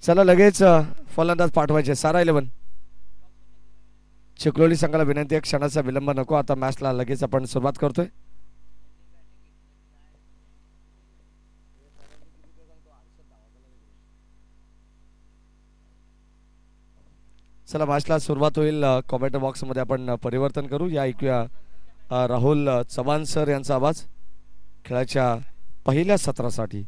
चला लगेच फलंदाज पाठवायचे. सारा 11 चिखलोली संघाला विनंती आहे, क्षणाचा विलंब नको. आता मॅचला लगेच आपण सुरुवात करतोय. चला मॅचला सुरुवात होईल. कॉमेंट बॉक्समध्ये आपण परिवर्तन करू. या ऐकूया राहुल चव्हाण सर यांचा आवाज खेळाच्या पहिल्या सत्रासाठी.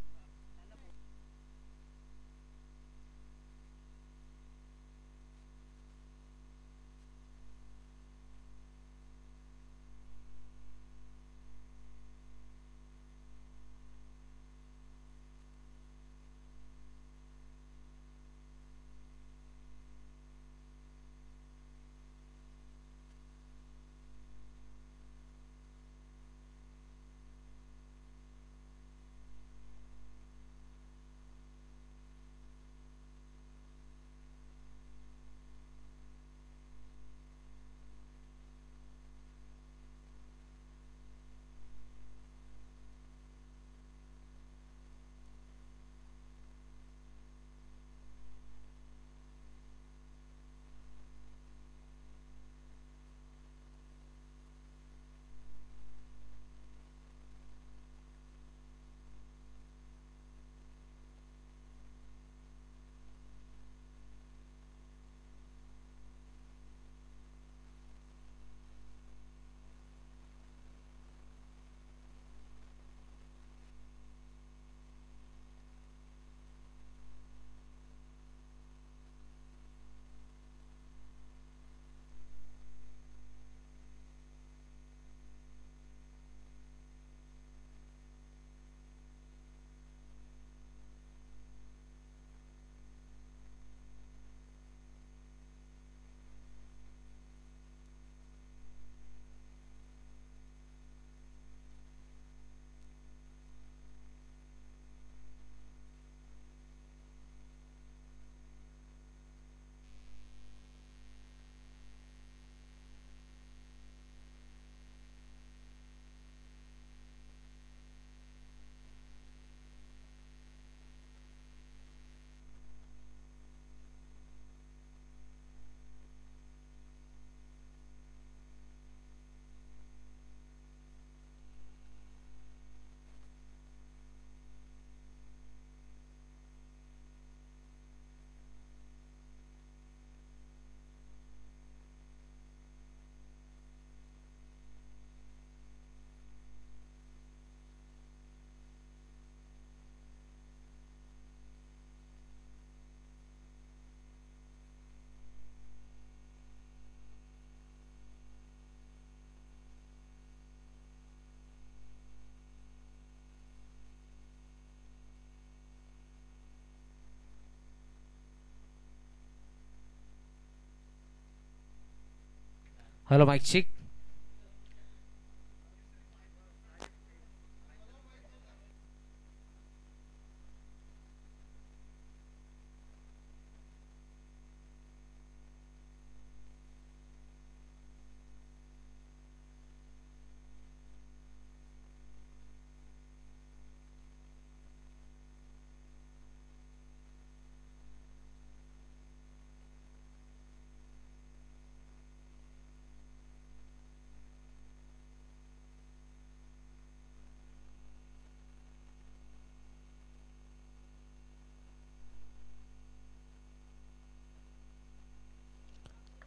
Hello mike check.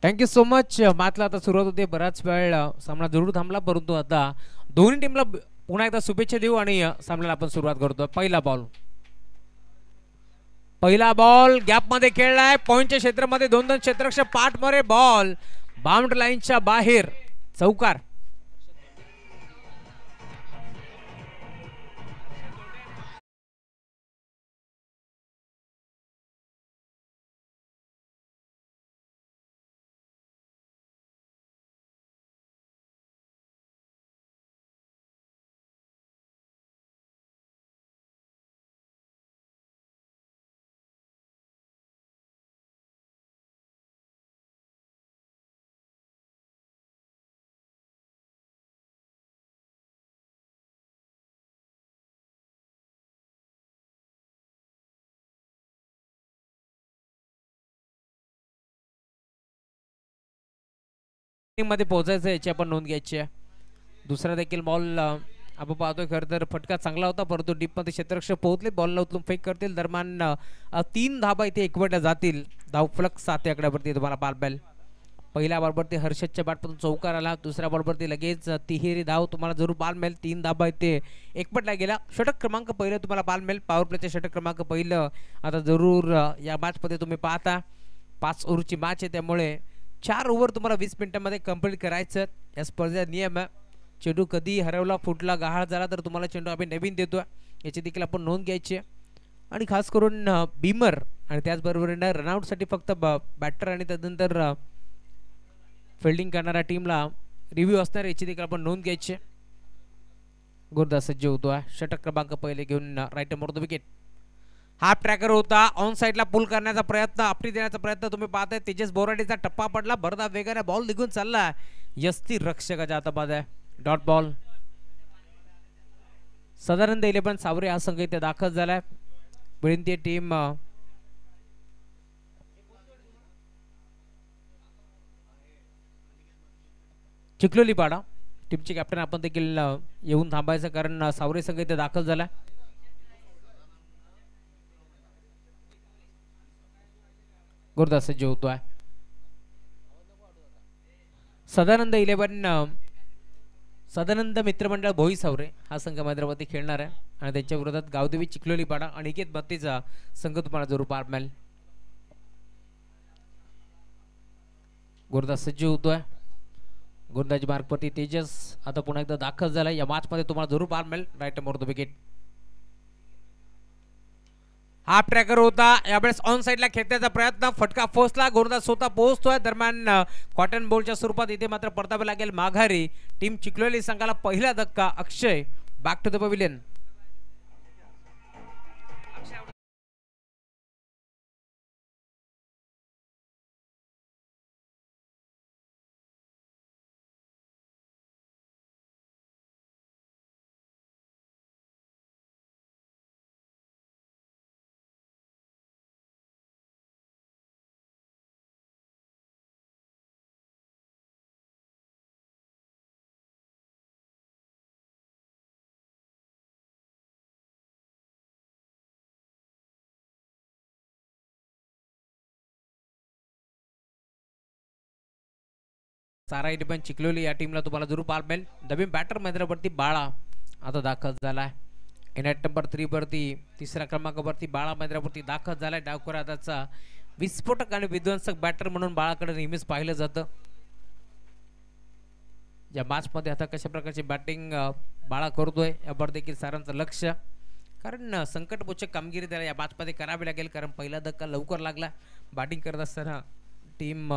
Thank you so much. मॅचला आता सुरुवात होते. बराच वेळ सामना जरूर थांबला, परंतु आता दोन्ही टीमला पुन्हा एकदा शुभेच्छा देऊ आणि सामन्याला आपण सुरुवात करतो. पहिला बॉल गॅप मध्ये खेळलाय. पॉइंटच्या क्षेत्रामध्ये दोन दोन क्षेत्ररक्षक पाठ मरे. बॉल बाउंड्री लाईनच्या बाहेर, चौकार. मध्ये पोहोचायचं याची आपण नोंद घ्यायची आहे. दुसरा देखील बॉल आपण पाहतोय खरं तर फटका चांगला होता परंतु डीपमध्ये क्षेत्ररक्षक पोहोचले बॉलला उचलून फेक करतील दरम्यान 3 धाबा इथे एकवटल्या जातील. धावफलक 7 आकड्यावरती तुम्हाला पालबॅल. पहिल्या बॉलवरती हर्षदच्या बॅटमधून चौकार आला. दुसऱ्या बॉलवरती लगेच तिहेरी धाव तुम्हाला जरूर पाल मिळेल. 3 धाबा इथे एकवटल्या गेला. षटक क्रमांक पहिलं तुम्हाला पाल मिळेल. पॉवर प्लेचे षटक क्रमांक पहिलं आता जरूर या मॅचमध्ये तुम्ही पाहता 5 ओव्हरची मॅच आहे त्यामुळे 4 ओव्हर तुम्हाला 20 मिनिटांमध्ये कंप्लीट करायचं. या स्पर्धेचा नियम आहे चेंडू कधी हरवला फुटला गहाळ झाला तर तुम्हाला चेंडू आम्ही नवीन देतो याची देखील आपण नोंद घ्यायची आहे. आणि खास करून बीमर आणि त्याचबरोबर रनआउटसाठी फक्त बॅटर आणि त्यानंतर फिल्डिंग करणाऱ्या टीमला रिव्ह्यू असणार याची देखील आपण नोंद घ्यायची. गुरदास सज्ज होतो षटक क्रमांक पहिले घेऊन राईट मोडतो विकेट. हाफ ट्रॅकर होता ऑन साईडला पुल करण्याचा प्रयत्न आपली देण्याचा प्रयत्न तुम्ही पाहताय. तेजस बोराडेचा टप्पा पडला भरदा वेगाने बॉल निघून चालला यस्ती रक्षकाच्या हाताबाद आहे. Dot ball. सदानंद 11 सावरे हा संघ इथे दाखल झालाय. विनंती टीम चिखलोली पाडा टीमचे कॅप्टन आपण देखील येऊन थांबायचं कारण सावरे संघ इथे दाखल झाला. गुरदास सज्ज होतोय. सदानंद 11 सदानंद मित्रमंडळ भोई सावरे हा संघ मैदानावरती खेळणार आहे आणि त्यांच्या विरोधात गावदेवी चिखलोली पाडा अनिकेत बत्तीचा संघ तुम्हाला जरूर पार मिळेल. गुरदास सज्ज होतोय. गोलंदाजी मार्गवरती तेजस आता पुन्हा एकदा दाखल झाला. या मॅच मध्ये तुम्हाला जरूर पार मिळेल. Right more the wicket. Half tracker होता यावेळेस ऑन साइडला खेळण्याचा प्रयत्न फटका पोहोचला. गोलंदाज स्वतः पोहोचतोय दरम्यान कॉटन बॉलच्या स्वरूपात इथे मात्र परतावे लागेल माघारी. टीम चिखलोली संघाला पहिला धक्का. Akshay back to the pavilion. सारा इलेवन चिखलोली या टीमला तुम्हाला जरूर पार मिळेल. नवीन बॅटर मैदानावरती बाळा आता दाखल झालाय. नेट नंबर 3 वरती तिसऱ्या क्रमांकावरती बाळा मैदानावरती दाखल झालाय. डावखुरादाचा विस्फोटक आणि विध्वंसक बॅटर म्हणून बाळाकडे नेहमीच पाहिलं जातं. या मॅच मध्ये आता कशा प्रकारची बॅटिंग बाळा करतोय यावर देखील सारांचं लक्ष कारण संकटमोचक कामगिरी त्याला या मॅच मध्ये करावी लागेल कारण पहिला धक्का लवकर लागला. बॅटिंग करत असताना टीम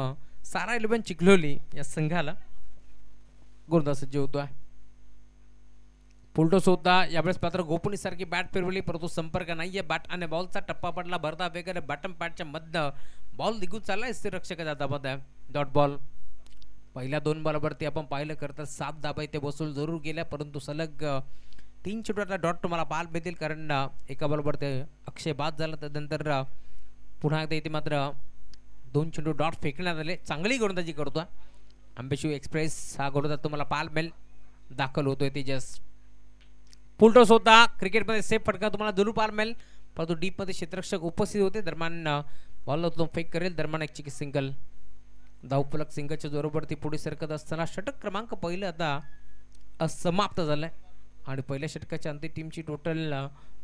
सारा इलेवन चिखलोली या संघाला गोलंदाज सज्ज होतोय. फुलटॉस होता यावेळेस मात्र गोपनी सारखी बॅट फिरवली परंतु संपर्क नाहीये. बॅट आणि बॉलचा टप्पा पडला भरदा वेगाने बॅटम पॅडच्या मध्य बॉल निघून चाललाय. स्थिर रक्षकाच्या दाबात डॉट बॉल. पहिल्या 2 बॉलवरती आपण पाहिलं करता 7 धाबा इथे वसूल जरूर गेल्या परंतु सलग 3 चेंडूला डॉट तुम्हाला पाहायला मिळतील कारण एका बॉलवरती अक्षय बाद झाला. त्यानंतर पुन्हा एकदा इथे मात्र 2 चेंडू डॉट फेकण्यात आले. चांगली गोलंदाजी करतोय अंबेशू एक्सप्रेस. हा गोलंदाज तुम्हाला पाहायला मिळेल. दाखल होतोय तेजस. फुलटॉस होता क्रिकेटमध्ये सेफ फटका तुम्हाला जरूर पाहायला मिळेल परंतु डीपमध्ये क्षेत्ररक्षक उपस्थित होते. दरम्यान बॉलला तो फेक करेल. दरम्यान एक चिकी सिंगल. धावफलक सिंगलच्या जोरावरती पुढे सरकत असताना षटक क्रमांक पहिलं आता समाप्त झालाय आणि पहिल्या षटकाच्या अंती टीमची टोटल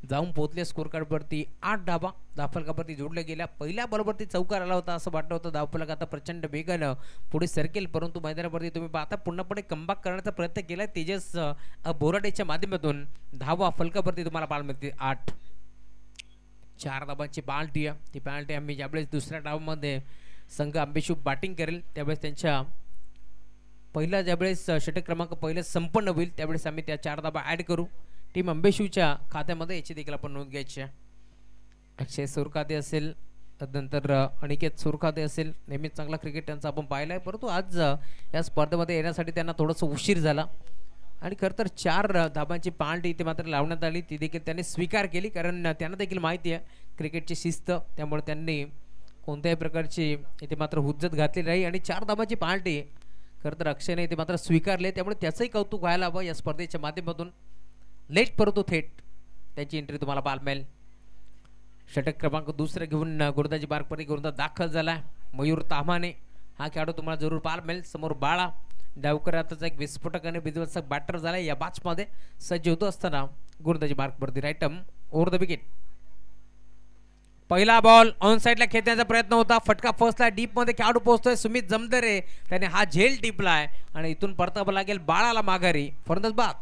जाऊन पोहोचले स्कोर कार्डवरती 8 धाबा धावफलकावरती जोडल्या गेल्या. पहिल्या बॉलवरती चौकार आला होता असं वाटलं होतं. धावफलक आता प्रचंड वेगानं पुढे सरकेल परंतु मैदानावरती तुम्ही पाहता पुन्हापणे कमबॅक करण्याचा प्रयत्न केला तेजस बोराडेच्या माध्यमातून. धावा फलकावरती तुम्हाला पाहायला मिळते 8. 4 धाबांची पेनल्टी आहे. ती पेनल्टी आम्ही ज्यावेळेस दुसऱ्या डावामध्ये संघ अंबेशू बॅटिंग करेल त्यावेळेस त्यांच्या पहिला ज्यावेळेस षटक क्रमांक पहिले संपन्न होईल त्यावेळेस आम्ही त्या 4 धाबा ऍड करू टीम अंबेशूच्या खात्यामध्ये. याची देखील आपण नोंद घ्यायची आहे. अक्षय सुरखाते असेल त्यानंतर अनिकेत सुरखाते असेल. नेहमीच चांगला क्रिकेट त्यांचा आपण पाहिला आहे परंतु आज या स्पर्धेमध्ये येण्यासाठी त्यांना थोडंसं उशीर झाला आणि खरं तर 4 धाबांची पेनल्टी इथे मात्र लावण्यात आली. ती देखील त्यांनी स्वीकार केली कारण त्यांना देखील माहिती आहे क्रिकेटची शिस्त त्यामुळे त्यांनी कोणत्याही प्रकारची इथे मात्र हुज्जत घातली नाही आणि 4 धाबांची पेनल्टी खरं तर अक्षयने ते मात्र स्वीकारले, त्यामुळे त्याचंही कौतुक व्हायला हवं या स्पर्धेच्या माध्यमातून. लेट परंतु थेट त्याची एंट्री तुम्हाला पाहायला मिळेल. षटक क्रमांक दुसरं घेऊन गोलंदाजी मार्गपरी गोलंदाज दाखल झाला मयूर ताम्हाणे. हा खेळाडू तुम्हाला जरूर पाहायला मिळेल. समोर बाळा डावकर आताचा एक विस्फोटक आणि विध्वंसक बॅटर झाला या मॅचमध्ये सज्ज होतो असताना गोलंदाजी मार्गवरती राईटम ओव्हर द विकेट. पहिला बॉल ऑन साईडला खेचण्याचा प्रयत्न होता, फटका फसला, डीप मध्ये खेळाडू पोहोचतोय सुमित जमदरे, त्याने हा झेल टिपलाय आणि इथून परतावं लागेल बाळाला माघारी. फलंदाज बाद.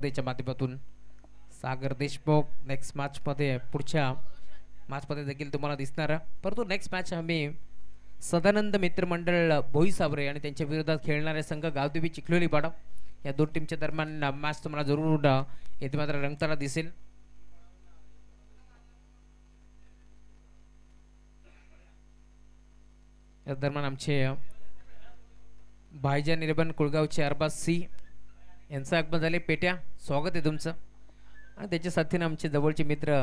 त्याच्या माध्यमातून सागर देशमुख नेक्स्ट मॅच मध्ये पुढच्या मॅच मध्ये देखील तुम्हाला दिसणार. परंतु नेक्स्ट मॅच आम्ही सदानंद मित्रमंडळ भोई सावरे आणि त्यांच्या विरोधात खेळणारे संघ गावदेवी चिखलोली पाडा या दोन टीमच्या दरम्यान मॅच तुम्हाला जरूर येथे मात्र रंगताना दिसेल. या दरम्यान आमचे भाईजान निर्बन कुळगावचे अरबाज सी यांचं आगमन झाले. पेट्या स्वागत आहे तुमचं. आणि त्याच्या साथीने आमचे जवळचे मित्र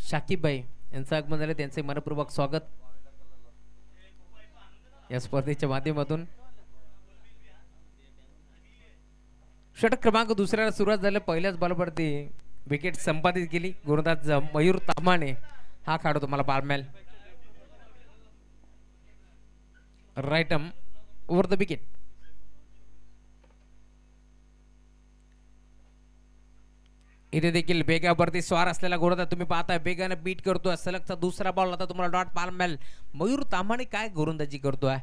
शाकीबभाई यांचं आगमन झाले, त्यांचे मनपूर्वक स्वागत या स्पर्धेच्या माध्यमातून. षटक क्रमांक दुसऱ्याला सुरुवात झाली. पहिल्याच बॉलवरती विकेट संपादित केली गोलंदाज मयूर ताम्हाणे हा खेळाडू तुम्हाला पाहायला मिळेल. राईटम ओव्हर द विकेट. इथे देखील बेगावरती स्वार असलेला गोलंदाज तुम्ही पाहताय बेगाने बीट करतोय. सलगचा दुसरा बॉल आता तुम्हाला डॉट पाहायला मिळेल. मयूर ताम्हाणे काय गोलंदाजी करतोय.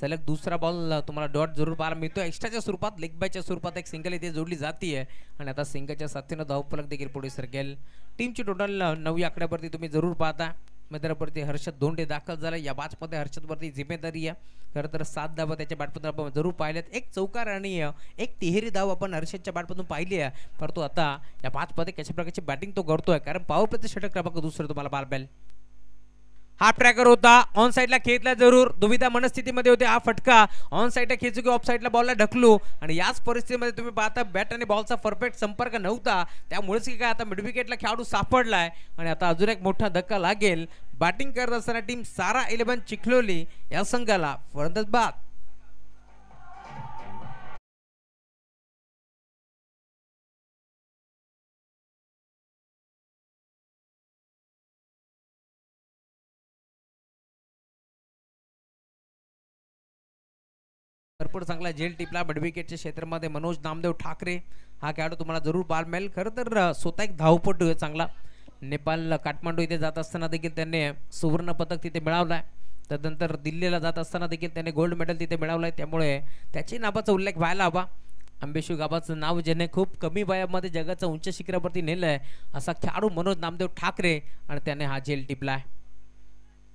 सलग दुसरा बॉल तुम्हाला डॉट जरूर पाहायला मिळतो. एक्स्ट्राच्या स्वरूपात लेग बायच्या स्वरूपात एक सिंगल इथे जोडली जाते आणि आता सिंगलच्या साथीनं धावफलक देखील पुढे सरकेल. टीमची टोटल 9 आकड्यावरती तुम्ही जरूर पाहता. मैदानावरती हर्षद धोंडे दाखल झाला. या मॅचमध्ये हर्षदवरती जिम्मेदारी आहे. खरं तर 7 धावा त्याच्या बॅटमधून आपण जरूर पाहिल्यात. एक चौकार आणि एक तिहेरी धाव आपण हर्षदच्या बॅटमधून पाहिली आहे. परंतु आता या मॅचमध्ये कशा प्रकारची बॅटिंग तो करतोय, कारण पॉवर प्लेचं षटक क्रमांक दुसरं तुम्हाला पाहायला मिळेल. हा ट्रॅकर होता ऑन साइडला खेचला जरूर. दुविधा मनस्थितीमध्ये होते. हा फटका ऑन साइडला खेचू की ऑफ साइडला बॉलला ढकलू आणि याच परिस्थितीमध्ये तुम्ही पाहता बॅट आणि बॉलचा परफेक्ट संपर्क नव्हता. त्यामुळेच की काय आता मिड विकेटला खेळाडू सापडलाय आणि आता अजून एक मोठा धक्का लागेल. बॅटिंग करत असताना टीम सारा 11 चिखलोली या संघाला फलंदाज बाद. भरपूर चांगला झेल टिपला मिड विकेटच्या क्षेत्रामध्ये मनोज नामदेव ठाकरे हा खेळाडू तुम्हाला जरूर पाहायला मिळेल. खरं तर स्वतः एक धावपटू आहे चांगला. नेपाळ काठमांडू इथे जात असताना देखील त्यांनी सुवर्ण पदक तिथे मिळवलाय. त्यानंतर दिल्लीला जात असताना देखील त्याने गोल्ड मेडल तिथे मिळवलंय. त्यामुळे त्याची नावाचा उल्लेख व्हायला हवा. अंबेशू गावाचं नाव ज्याने खूप कमी वयामध्ये जगाच्या उंच शिखरावरती नेलंय असा खेळाडू मनोज नामदेव ठाकरे आणि त्याने हा झेल टिपलाय.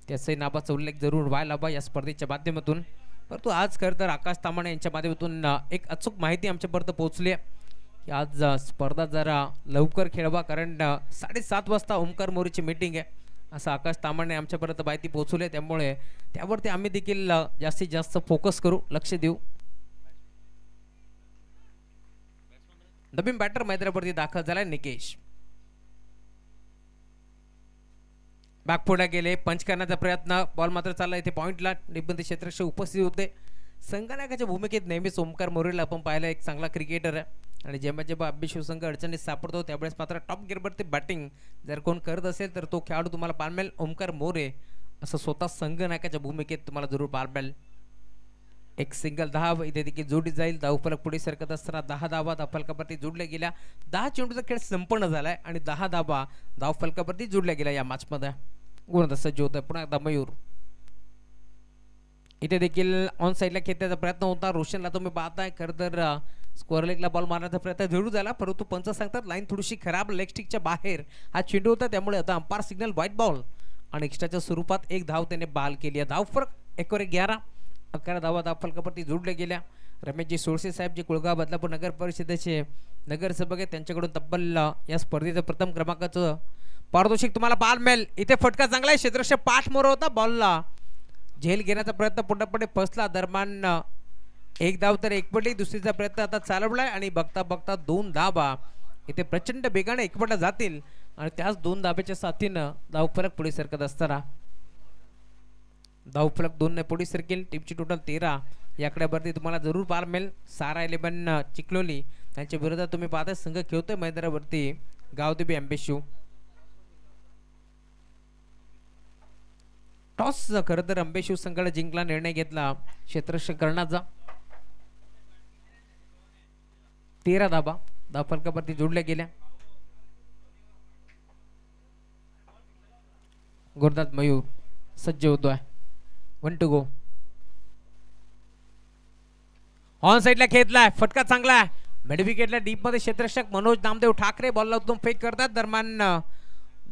त्याचाही नावाचा उल्लेख जरूर व्हायला हवा या स्पर्धेच्या माध्यमातून. परंतु आज खरं तर आकाश तामाणे यांच्या माध्यमातून एक अचूक माहिती आमच्यापर्यंत पोहोचली आहे की आज स्पर्धा जरा लवकर खेळवा, कारण 7:30 वाजता ओमकार मोरेची मीटिंग आहे असं आकाश तामाणे आमच्यापर्यंत माहिती पोहोचवली. त्यामुळे त्यावरती आम्ही देखील जास्तीत जास्त फोकस करू, लक्ष देऊ. नवीन बॅटर मैदानावरती दाखल झालाय निकेश. बॅकफुटला गेले, पंच करण्याचा प्रयत्न, बॉल मात्र चालला इथे पॉईंटला. निर्बंधित क्षेत्ररक्षक उपस्थित होते. संघनायकाच्या भूमिकेत नेहमीच ओमकार मोरेला आपण पाहिला एक चांगला क्रिकेटर आहे आणि जेव्हा जेव्हा अभि शिवसंघ अडचणीत सापडतो त्यावेळेस मात्र टॉप गिअरवरती बॅटिंग जर कोण करत असेल तर तो खेळाडू तुम्हाला पाहायला मिळेल ओमकार मोरे, असं स्वतः संघनायकाच्या भूमिकेत तुम्हाला जरूर पाहायला मिळेल. एक सिंगल धाव इथे देखील जोडली जाईल. धावफलक पुढे सरकत असताना 10 धावा धावफलकावरती जोडल्या गेल्या. 10 चेंडूचा खेळ संपन्न झालाय आणि 10 धावा धावफलकावरती जोडल्या गेल्या या मॅचमध्ये. गुण सज्ज होत आहे पुन्हा एकदा मयूर. इथे देखील ऑन साईडला खेळण्याचा प्रयत्न होता. रोशनला तुम्ही पाहताय खरं तर स्क्वेअर लेगला बॉल मारण्याचा प्रयत्न जरूर झाला, परंतु पंच सांगतात लाईन थोडीशी खराब, लेग स्टिकच्या बाहेर हा चेंडू होता, त्यामुळे आता अंपायर सिग्नल व्हाईट बॉल आणि एक्स्ट्राच्या स्वरूपात एक धाव त्याने बहाल केली आहे. धावफरक 1/11. 11 धावा धावफलकावरती जोडल्या गेल्या. रमेशजी सोळसे साहेब जे कुळगाव बदलापूर नगर परिषदेचे नगरसेवक आहेत त्यांच्याकडून तब्बल या स्पर्धेचं प्रथम क्रमांकाचं पारितोषिक तुम्हाला पाहायला मिळेल. इथे फटका चांगला आहे, क्षेत्ररक्षक पाठ मोर होता, बॉलला झेल घेण्याचा प्रयत्न पूर्णपणे फसला. दरम्यान एक धाव तर एक पडली, दुसरीचा प्रयत्न आता चालवलाय आणि बघता बघता 2 धावा इथे प्रचंड वेगाने एकपटला जातील आणि त्याच 2 धाब्याच्या साथीनं धावफलक पुढे सरकत असताना धावफलक 2 ने पुढे सरकेल. टीमची टोटल 13 याकड्यावरती तुम्हाला जरूर पाहायला मिळेल. सारा 11 चिखलोली त्यांच्या विरोधात तुम्ही पाहता संघ खेळतोय मैदानावरती गावदेवी आंबेशिव. टॉस खरं तर आंबेशिव संघाला जिंकला, निर्णय घेतला क्षेत्ररक्षक करण्याचा. 13 धाबा धावफलकावरती जोडल्या गेल्या. गुरुदास मयूर सज्ज होतोय. 1 to go. ऑन साइडला खेळलाय, फटका चांगला आहे, मिड विकेटला डीप मध्ये क्षेत्ररक्षक मनोज नामदेव ठाकरे बॉलला उत्तम फेक करतात. दरम्यान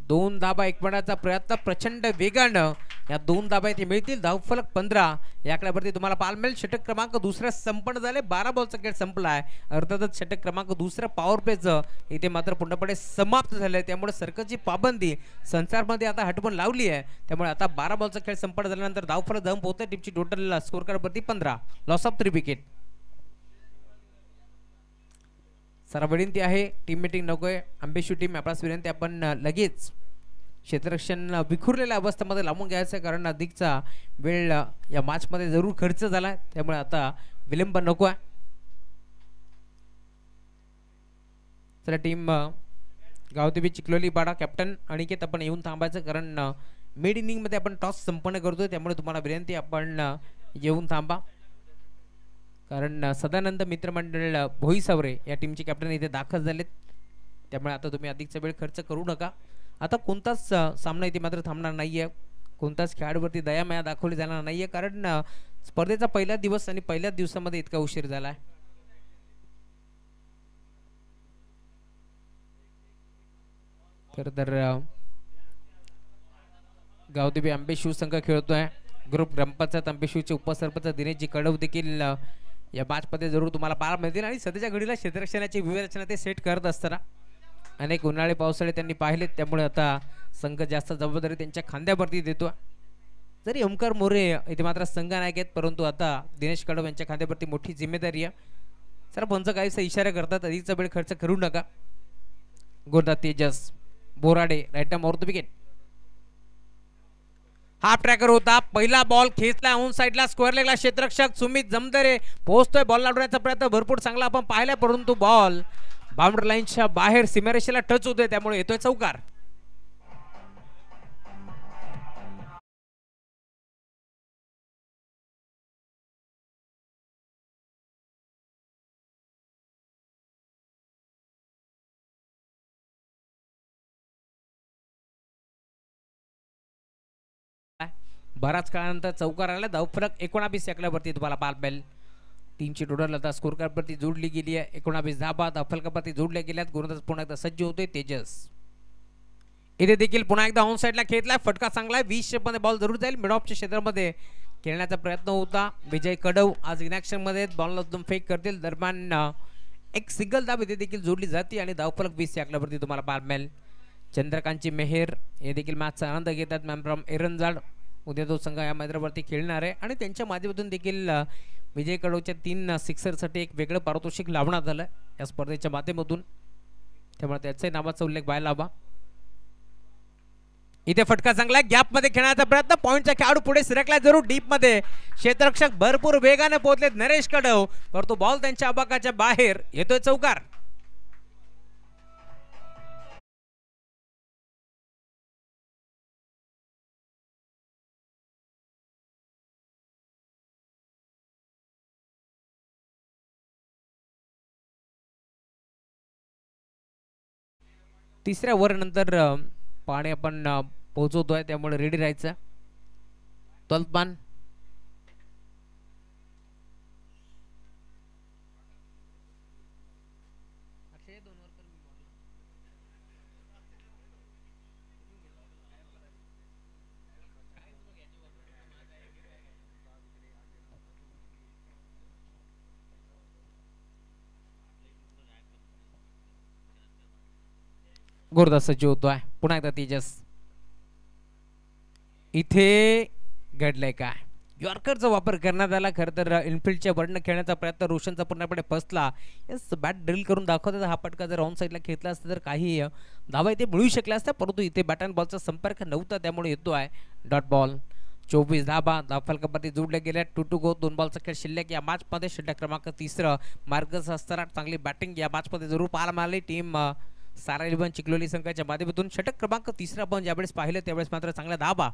2 धाबा एकपणाचा प्रयत्न प्रचंड वेगानं या 2 धाबा इथे मिळतील. धावफलक 15 याकड्यावरती तुम्हाला पाहायला मिळेल. षटक क्रमांक 2 संपन्न झाले. 12 बॉलचा खेळ संपलाय. अर्थातच षटक क्रमांक 2 पॉवर प्लेचं इथे मात्र पूर्णपणे समाप्त झालंय, त्यामुळे सर्कलची पाबंदी संसारमध्ये आता हटवून लावली आहे. त्यामुळे आता 12 बॉलचा खेळ संपन्न झाल्यानंतर धावफलक जंप होते. टीमची टोटल स्कोर कार्डवरती 15, लॉस ऑफ 3 विकेट. सर विनंती आहे, टीम मीटिंग नकोय. आंबेशिव टीम आपल्यास विनंती, आपण लगेच क्षेत्ररक्षण विखुरलेल्या अवस्थेमध्ये लावून घ्यायचं, कारण अधिकचा वेळ या मॅचमध्ये जरूर खर्च झाला, त्यामुळे आता विलंब नको आहे. चला टीम गावदेवी चिखलोली बाडा कॅप्टन अनिकेत आपण येऊन थांबायचं, कारण मिड इनिंगमध्ये आपण टॉस संपन्न करतोय, त्यामुळे तुम्हाला विनंती आपण येऊन थांबा. कारण सदानंद मित्रमंडळ भोईसावरे या टीमचे कॅप्टन इथे दाखल झालेत, त्यामुळे आता तुम्ही अधिकचा वेळ खर्च करू नका. आता कोणताच सामना इथे मात्र थांबणार नाहीये, कोणताच खेळाडूवरती दयामाया दाखवली जाणार नाहीये, कारण स्पर्धेचा पहिला दिवस आणि पहिल्याच दिवसामध्ये इतका उशीर झालाय. तर गावदेवी आंबेशिव संघ खेळतोय. ग्रुप ग्रामपंचायत आंबेशिवचे उपसरपंच दिनेशजी कडव देखील या मॅचमध्ये जरूर तुम्हाला पाहायला मिळतील. आणि सध्याच्या घडीला क्षेत्ररक्षणाची व्यूहरचना ते सेट करत असताना अनेक उन्हाळे पावसाळे त्यांनी पाहिलेत, त्यामुळे आता संघ जास्त जबाबदारी त्यांच्या खांद्यावरती देतो. जरी ओमकार मोरे इथे मात्र संघ नायक आहेत, परंतु आता दिनेश कडव यांच्या खांद्यावरती मोठी जिम्मेदारी आहे. सर पंच काहीसा इशारा करतात, अधिकचा वेळ खर्च करू नका. गोरदा Tejas Borade right arm off the wicket. Half tracker होता, पहिला बॉल खेचला ऑन साइडला, स्क्वेअर लेगला क्षेत्ररक्षक सुमित जमदरे पोहोचतोय, बॉल लावण्याचा प्रयत्न भरपूर चांगला आपण पाहिलाय, परंतु बॉल बाउंड्री लाईनच्या बाहेर सीमारेषेला टच होतोय, त्यामुळे येतोय चौकार. बराच काळानंतर चौकार आला. धावफलक 19 एकल्यावरती तुम्हाला पाहायला मिळेल. टीमची टोटल आता स्कोर कार्डवरती जोडली गेली आहे. 19 धाबा धावफलकावरती जोडल्या गेल्यात. गोलंदाज पुन्हा एकदा सज्ज होतोय तेजस. इथे देखील पुन्हा एकदा ऑन साइडला खेळलाय, फटका चांगला आहे, 20 मध्ये बॉल जरूर जाईल. मिड ऑफच्या क्षेत्रामध्ये खेळण्याचा प्रयत्न होता. विजय कडव आज इनॅक्शन मध्ये बॉलला एकदम फेक करतील. दरम्यान एक सिंगल धाव इथे देखील जोडली जाते आणि धावफलक 20 एकल्यावरती तुम्हाला पाहायला मिळेल. चंद्रकांतची मेहेर हे देखील मॅचचा आनंद घेतात. मॅम फ्रॉम एरंजाड उद्या तो संघ या मैदानावरती खेळणार आहे आणि त्यांच्या माध्यमातून देखील विजय कडवच्या 3 सिक्सरसाठी एक वेगळं पारितोषिक लावण्यात आलं या स्पर्धेच्या माध्यमातून, त्यामुळे त्याच्याही नावाचा उल्लेख व्हायला हवा. इथे फटका चांगला गॅप मध्ये खेळण्याचा प्रयत्न, पॉइंटचा खेळाडू पुढे सरकला जरूर डीप मध्ये, क्षेत्ररक्षक भरपूर वेगाने पोहोचलेत नरेश कडव, परंतु बॉल त्यांच्या आबाकाच्या बाहेर येतोय चौकार. तिसऱ्या ओव्हर नंतर पाणी आपण पोहोचवतोय, त्यामुळे रेडी राहायचं. तलपान गोरदास सज्ज होतोय. पुन्हा एकदा तेजस. इथे घडलंय काय, यॉर्करचा वापर करण्यात आला. खरं तर इनफिल्डच्या वरनं खेळण्याचा प्रयत्न रोशनचा पूर्णपणे फसला. यस, बॅट ड्रिल करून दाखवतात. हा फटका जर ऑन साईडला घेतला असता तर काही धावा इथे मिळू शकल्या असत्या, परंतु इथे बॅट अँड बॉलचा संपर्क नव्हता, त्यामुळे येतो आहे डॉट बॉल. 24 धाबा धावफलकामध्ये जोडल्या गेल्या. 2 गो. 2 बॉलचा खेळ शिल्लक या मॅचमध्ये. षटक क्रमांक 3 मार्गस असताना चांगली बॅटिंग या मॅचमध्ये जरूर पाहायला मिळाली. टीम सारा इलेव्हन चिखलोली संघाच्या माध्यमातून. षटक क्रमांक 3 आपण ज्यावेळेस पाहिलं त्यावेळेस मात्र चांगल्या धाबा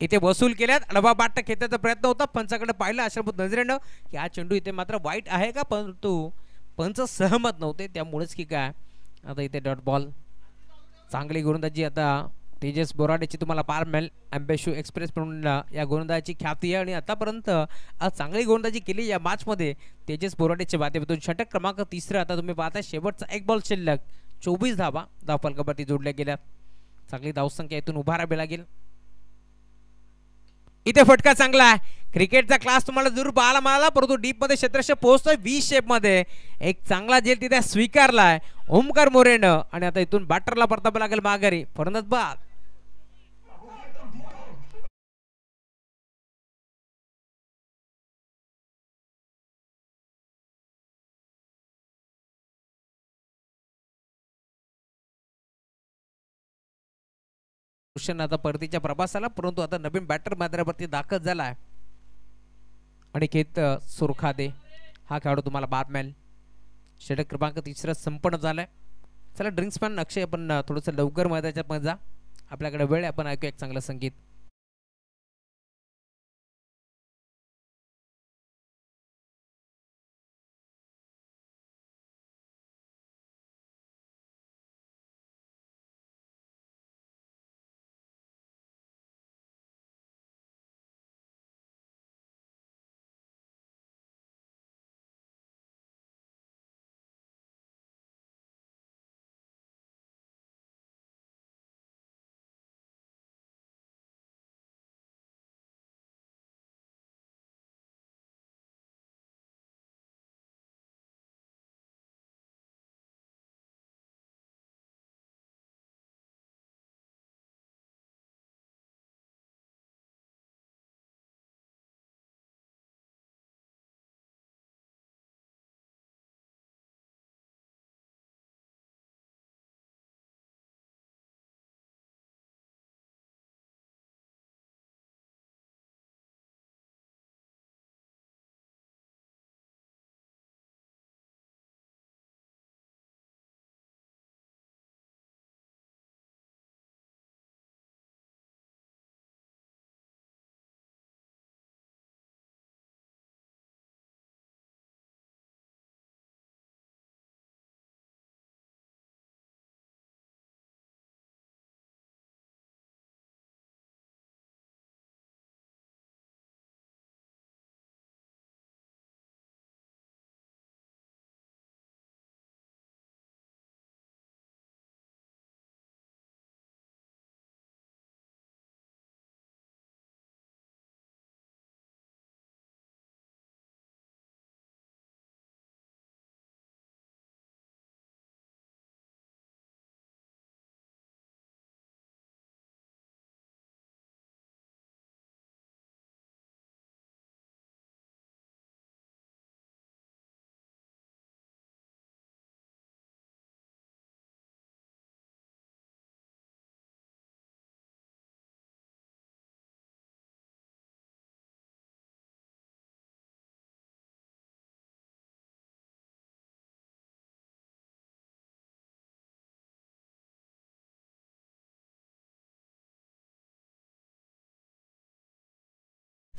इथे वसूल केल्यात. अडवा बाट खेळण्याचा प्रयत्न होता, पंचाकडे पाहिलं आशाभूत नजरेनं की हा चेंडू इथे मात्र वाईट आहे का, परंतु पंच सहमत नव्हते, त्यामुळेच की काय आता इथे डॉट बॉल. चांगली गोलंदाजी आता तेजस बोराडेची तुम्हाला पार मिळेल. अँबेशू एक्सप्रेस म्हणून या गोलंदाजीची ख्याती आहे आणि आतापर्यंत आज चांगली गोलंदाजी केली या मॅचमध्ये तेजस बोराडेच्या माध्यमातून. षटक क्रमांक 3 आता तुम्ही पाहता. शेवटचा एक बॉल शिल्लक. 24 धावा धावफलकावरती जोडल्या गेल्या. चांगली धावसंख्या इथून उभारावी लागेल. इथे फटका चांगला आहे. क्रिकेटचा क्लास तुम्हाला जरूर पाहायला मिळाला, परंतु डीप मध्ये क्षेत्ररक्षक पोहोचतोय. व्ही शेप मध्ये एक चांगला झेल तिथे स्वीकारलाय ओमकार मोरेनं आणि आता इथून बॅटरला परतावं लागेल माघारी. फलंदाज बाद. आता परतीच्या प्रवासाला, परंतु आता नवीन बॅटर मैदानावरती दाखल झालाय. अनिकेत सुरखादे हा खेळाडू तुम्हाला बाद मिळेल. षटक क्रमांक 3 संपन्न झालाय. चला ड्रिंक्समॅन अक्षय आपण थोडंसं लवकर मैदानाच्या जा, आपल्याकडे वेळ. आपण ऐकूया एक चांगलं संगीत.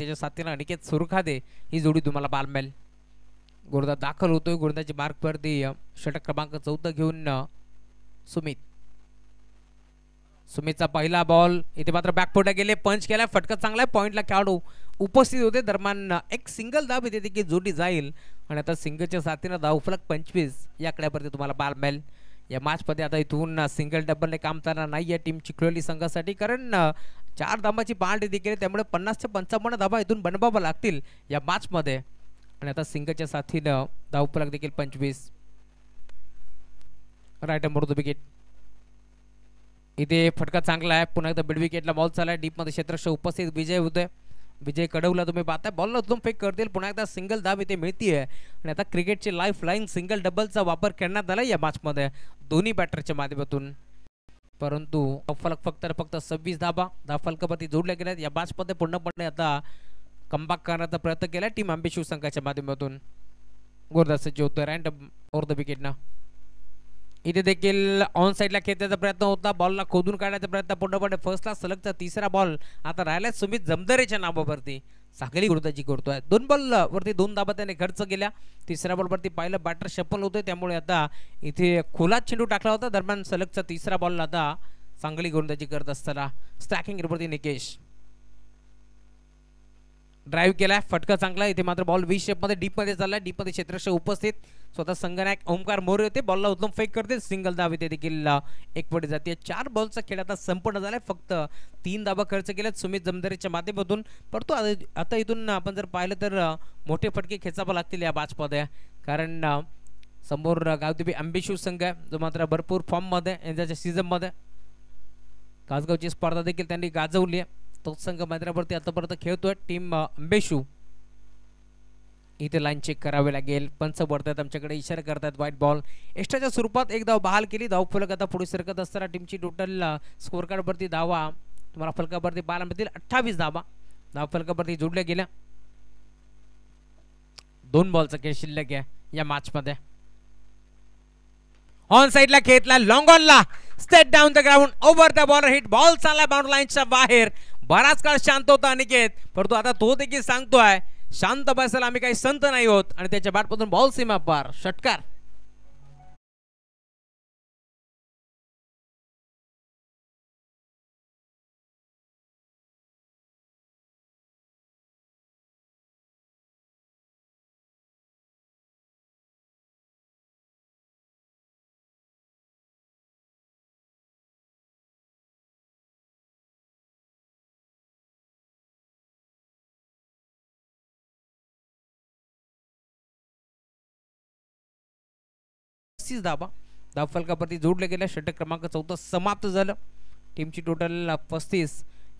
त्याच्या साथीनं अनिकेत सुरखादे ही जोडी तुम्हाला पाहायला मिळेल. गोलंदाज दाखल होतोय. गोलंदाजी मार्कवरती षटक क्रमांक 14 घेऊन सुमितचा पहिला बॉल इथे मात्र बॅकफुटला गेले. पंच केला. फटका चांगला आहे. पॉईंटला खेळाडू उपस्थित होते. दरम्यान एक सिंगल धाव इथे देखील जोडी जाईल आणि आता सिंगलच्या साथीनं धावफलक 25 या आकड्यावरती तुम्हाला पाहायला मिळेल. या मॅचमध्ये आता इथून सिंगल डबलने काम चालणार नाही आहे टीम चिखलोली संघासाठी, कारण 4 धावांची पार्टी देखील, त्यामुळे 50 ते 55 धावा इथून बनवाव्या लागतील या मॅचमध्ये. आणि आता सिंगलच्या साथीनं धावफलक देखील 25. Right more wicket. इथे फटका चांगला आहे. पुन्हा एकदा मिड विकेटला बॉल चालला आहे. डीपमध्ये क्षेत्ररक्षक उपस्थित. विजय होतोय. विजय कडवला तुम्ही पाहताय. बॉलला उचलून फेक करतील. पुन्हा एकदा सिंगल धाव इथे मिळतीये आणि आता क्रिकेटची लाईफ लाईन सिंगल डबलचा वापर करण्यात आला या मॅचमध्ये दोन्ही बॅटरच्या माध्यमातून. परंतु धावफलक फक्त 26 धावा धावफलकावरती जोडल्या गेल्यात. या मॅचमध्ये पूर्णपणे आता कमबॅक करण्याचा प्रयत्न केला टीम आंबे शिवसंघाच्या माध्यमातून. गोलंदाज सज्ज होतोय राईट ओव्हर द विकेटनं. इथे देखील ऑन साईडला खेळण्याचा प्रयत्न होता. बॉलला खोदून काढण्याचा प्रयत्न पूर्णपणे फर्स्टला. सलगचा तिसरा बॉल आता राहिला सुमित जमदरेच्या नावावरती. चांगली गोलंदाजी करतोय. 2 बॉल वरती 2 धाबा त्याने खर्च केल्या. तिसऱ्या बॉलवरती पाहिलं बॅटर शफल होतोय, त्यामुळे आता इथे खोलात चेंडू टाकला होता. दरम्यान सलगचा तिसरा बॉल आता चांगली गोलंदाजी करत असताना स्ट्रायकिंग वरती निकेश ड्राईव्ह केलाय. फटका चांगला. इथे मात्र बॉल व्ही शेपमध्ये डीपमध्ये चाललाय. डीपमध्ये क्षेत्ररक्षक उपस्थित. स्वतः संघनायक ओमकार मोरे होते. बॉलला उचलून फेक करते. सिंगल धाव इथे देखील एक पडी जाते. 4 बॉलचा खेळ आता संपूर्ण झालाय. फक्त 3 धावा खर्च केल्यात सुमित जमदरेच्या माध्यमातून. परंतु आता इथून आपण जर पाहिलं तर मोठे फटके खेचावे लागतील या मॅचमध्ये, कारण समोर गावदेवी आंबे शिवसंघ आहे जो मात्र भरपूर फॉर्ममध्ये यंदाच्या सीझनमध्ये. कासगावची स्पर्धा देखील त्यांनी गाजवली आहे. तो संघ मैदानावरती आतापर्यंत खेळतोय टीम अंबेशू. इथे लाईन चेक करावे लागेल. पंच बोलतात आमच्याकडे, इशारा करतात व्हाईट बॉल. एक्स्ट्राच्या स्वरूपात एक धाव बहाल केली. धाव फलक आता पुढे सरकत असताना टीमची टोटल स्कोअर कार्डवरती धावा तुम्हाला फलकावरती पाहायला मिळतील 28 धावा धाव फलकावरती जोडल्या गेल्या. 2 बॉलचा खेळ शिल्लक आहे या मॅचमध्ये. ऑन साइडला खेळला. लॉंग ऑनला straight down the ground over the bowler hit. Ball चालला बाउंड्री लाईनच्या बाहेर. बराच काळ शांत होता अनिकेत, परंतु आता तो देखील सांगतोय शांत बसायला आम्ही काही संत नाही होत. आणि त्याच्या बॅटमधून बॉल सीमा पार. षटकार. धाबा धाव फलकावरती जोडले गेल्या. षटक क्रमांक 14 समाप्त झालं. टीमची टोटल 35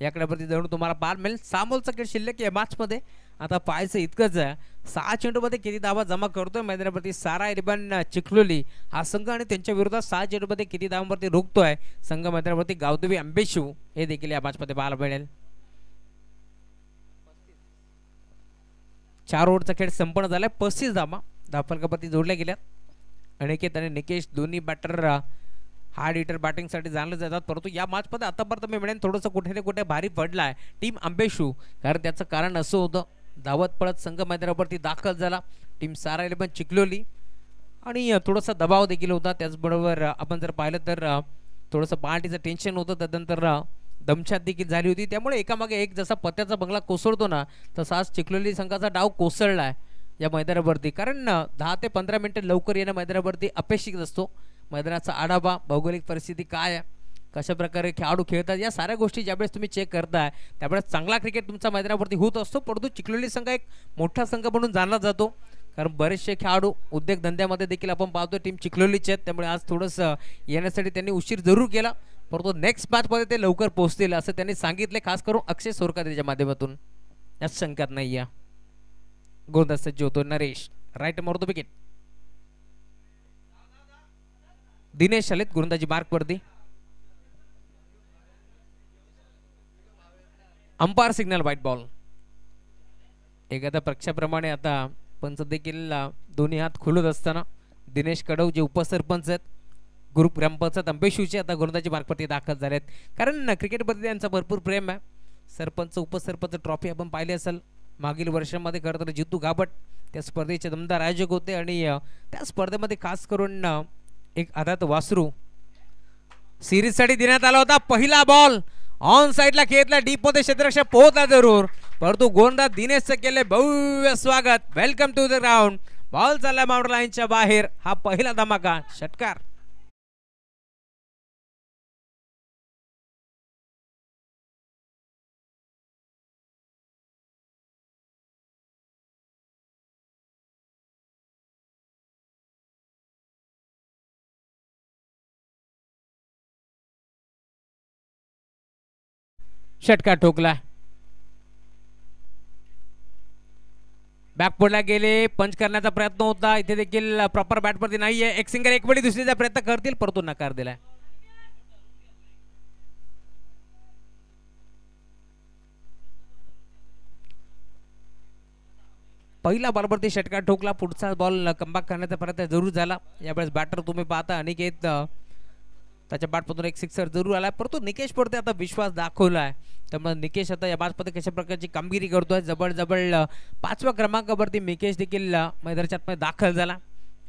याकड्यावरती जणू तुम्हाला पाहायला मिळेल. 6 बॉलचा खेळ शिल्लक या मॅचमध्ये. आता पाहायचं इतकंच आहे 6 चेंडूमध्ये किती धावा जमा करतोय मैदानावरती सारा इरबान चिखलोली हा संघ, आणि त्यांच्या विरोधात 6 चेंडूमध्ये किती धावांवरती रोखतोय संघ मैदानावरती गावदेवी आंबेशू, हे देखील या मॅचमध्ये पाहायला मिळेल. 4 ओव्हरचा खेळ संपन्न झालाय. 35 धावा धाव फलकावरती जोडल्या गेल्या. अनिकेत आणि निकेश दोन्ही बॅटर हार्ड हिटर बॅटिंगसाठी जाणले जातात, परंतु या मॅचमध्ये आतापर्यंत मी म्हणेन थोडंसं कुठे ना कुठे भारी पडलाय टीम आंबेशू. कारण त्याचं कारण असं होतं, धावत पळत संघ मैदानावरती दाखल झाला टीम सारा इलेव्हन चिखलोली, आणि थोडासा दबाव देखील होता. त्याचबरोबर आपण जर पाहिलं तर थोडंसं पार्टीचं टेन्शन होतं, त्यानंतर दमछात देखील झाली होती. त्यामुळे एकामागे एक जसा पत्त्याचा बंगला कोसळतो ना, तसा आज चिखलोली संघाचा डाव कोसळला आहे या मैदानावरती. कारण 10 ते 15 मिनिटं लवकर येणं मैदानावरती अपेक्षित असतो. मैदानाचा आढावा, भौगोलिक परिस्थिती काय आहे, कशा प्रकारे खेळाडू खेळतात, या साऱ्या गोष्टी ज्यावेळेस तुम्ही चेक करताय त्यावेळेस चांगला क्रिकेट तुमचा मैदानावरती होत असतो. परंतु चिखलोली संघ एक मोठा संघ म्हणून जाणला जातो, कारण बरेचसे खेळाडू उद्योगधंद्यामध्ये देखील आपण पाहतो टीम चिखलोलीचे आहेत. त्यामुळे आज थोडंसं येण्यासाठी त्यांनी उशीर जरूर केला, परंतु नेक्स्ट मॅचमध्ये ते लवकर पोहोचतील असं त्यांनी सांगितले, खास करून अक्षय सोरकारेच्या माध्यमातून. याच शंकात नाही आहे. गोलंदाज सज्ज होतो नरेश. राईट मारतो विकेट. दिनेश आलेत गोलंदाजी मार्कवरती. Umpire signal white ball. एखाद्या पक्षाप्रमाणे आता पंच देखील दोन्ही हात खुलत असताना दिनेश कडव जे उपसरपंच आहेत ग्रुप ग्रामपंचायत अंबेशूचे आता गोलंदाजी मार्कवरती दाखल झालेत. कारण क्रिकेटमध्ये त्यांचा भरपूर प्रेम आहे. सरपंच उपसरपंच ट्रॉफी आपण पाहिली असेल मागील वर्षामध्ये. खरं तर जितू घाबट त्या स्पर्धेचे दमदार आयोजक होते आणि त्या स्पर्धेमध्ये खास करून एक आदात वासरू सिरीजसाठी देण्यात आला होता. पहिला बॉल ऑन साइडला खेळला, डीप मध्ये क्षेत्ररक्षक पोहोचला जरूर, परंतु गोलंदाज दिनेशचं केले भव्य स्वागत. Welcome to the ground. Ball चालला बाउंड्री लाईनच्या बाहेर. हा पहिला धमाका षटकार. षटकार ठोकला. बॅकफुटला गेले, पंच करण्याचा प्रयत्न होता. इथे देखील प्रॉपर बॅटवरती नाहीये. एक सिंगल एक वेळी दुसरीचा प्रयत्न करतील, परंतु नकार दिलाय. पहिला बॉलवरती षटकार ठोकला. पुढचा बॉल कमबॅक करण्याचा प्रयत्न जरूर झाला. यावेळेस बॅटर तुम्ही पाहता अनिकेत त्याच्या बॅटमधून एक सिक्सर जरूर आलाय, परंतु निकेश पडते आता विश्वास दाखवलाय. त्यामुळे निकेश आता या मॅचमध्ये कशा प्रकारची कामगिरी करतोय. जवळ 5व्या क्रमांकावरती निकेश देखील मैदानाच्या आतमध्ये दाखल झाला.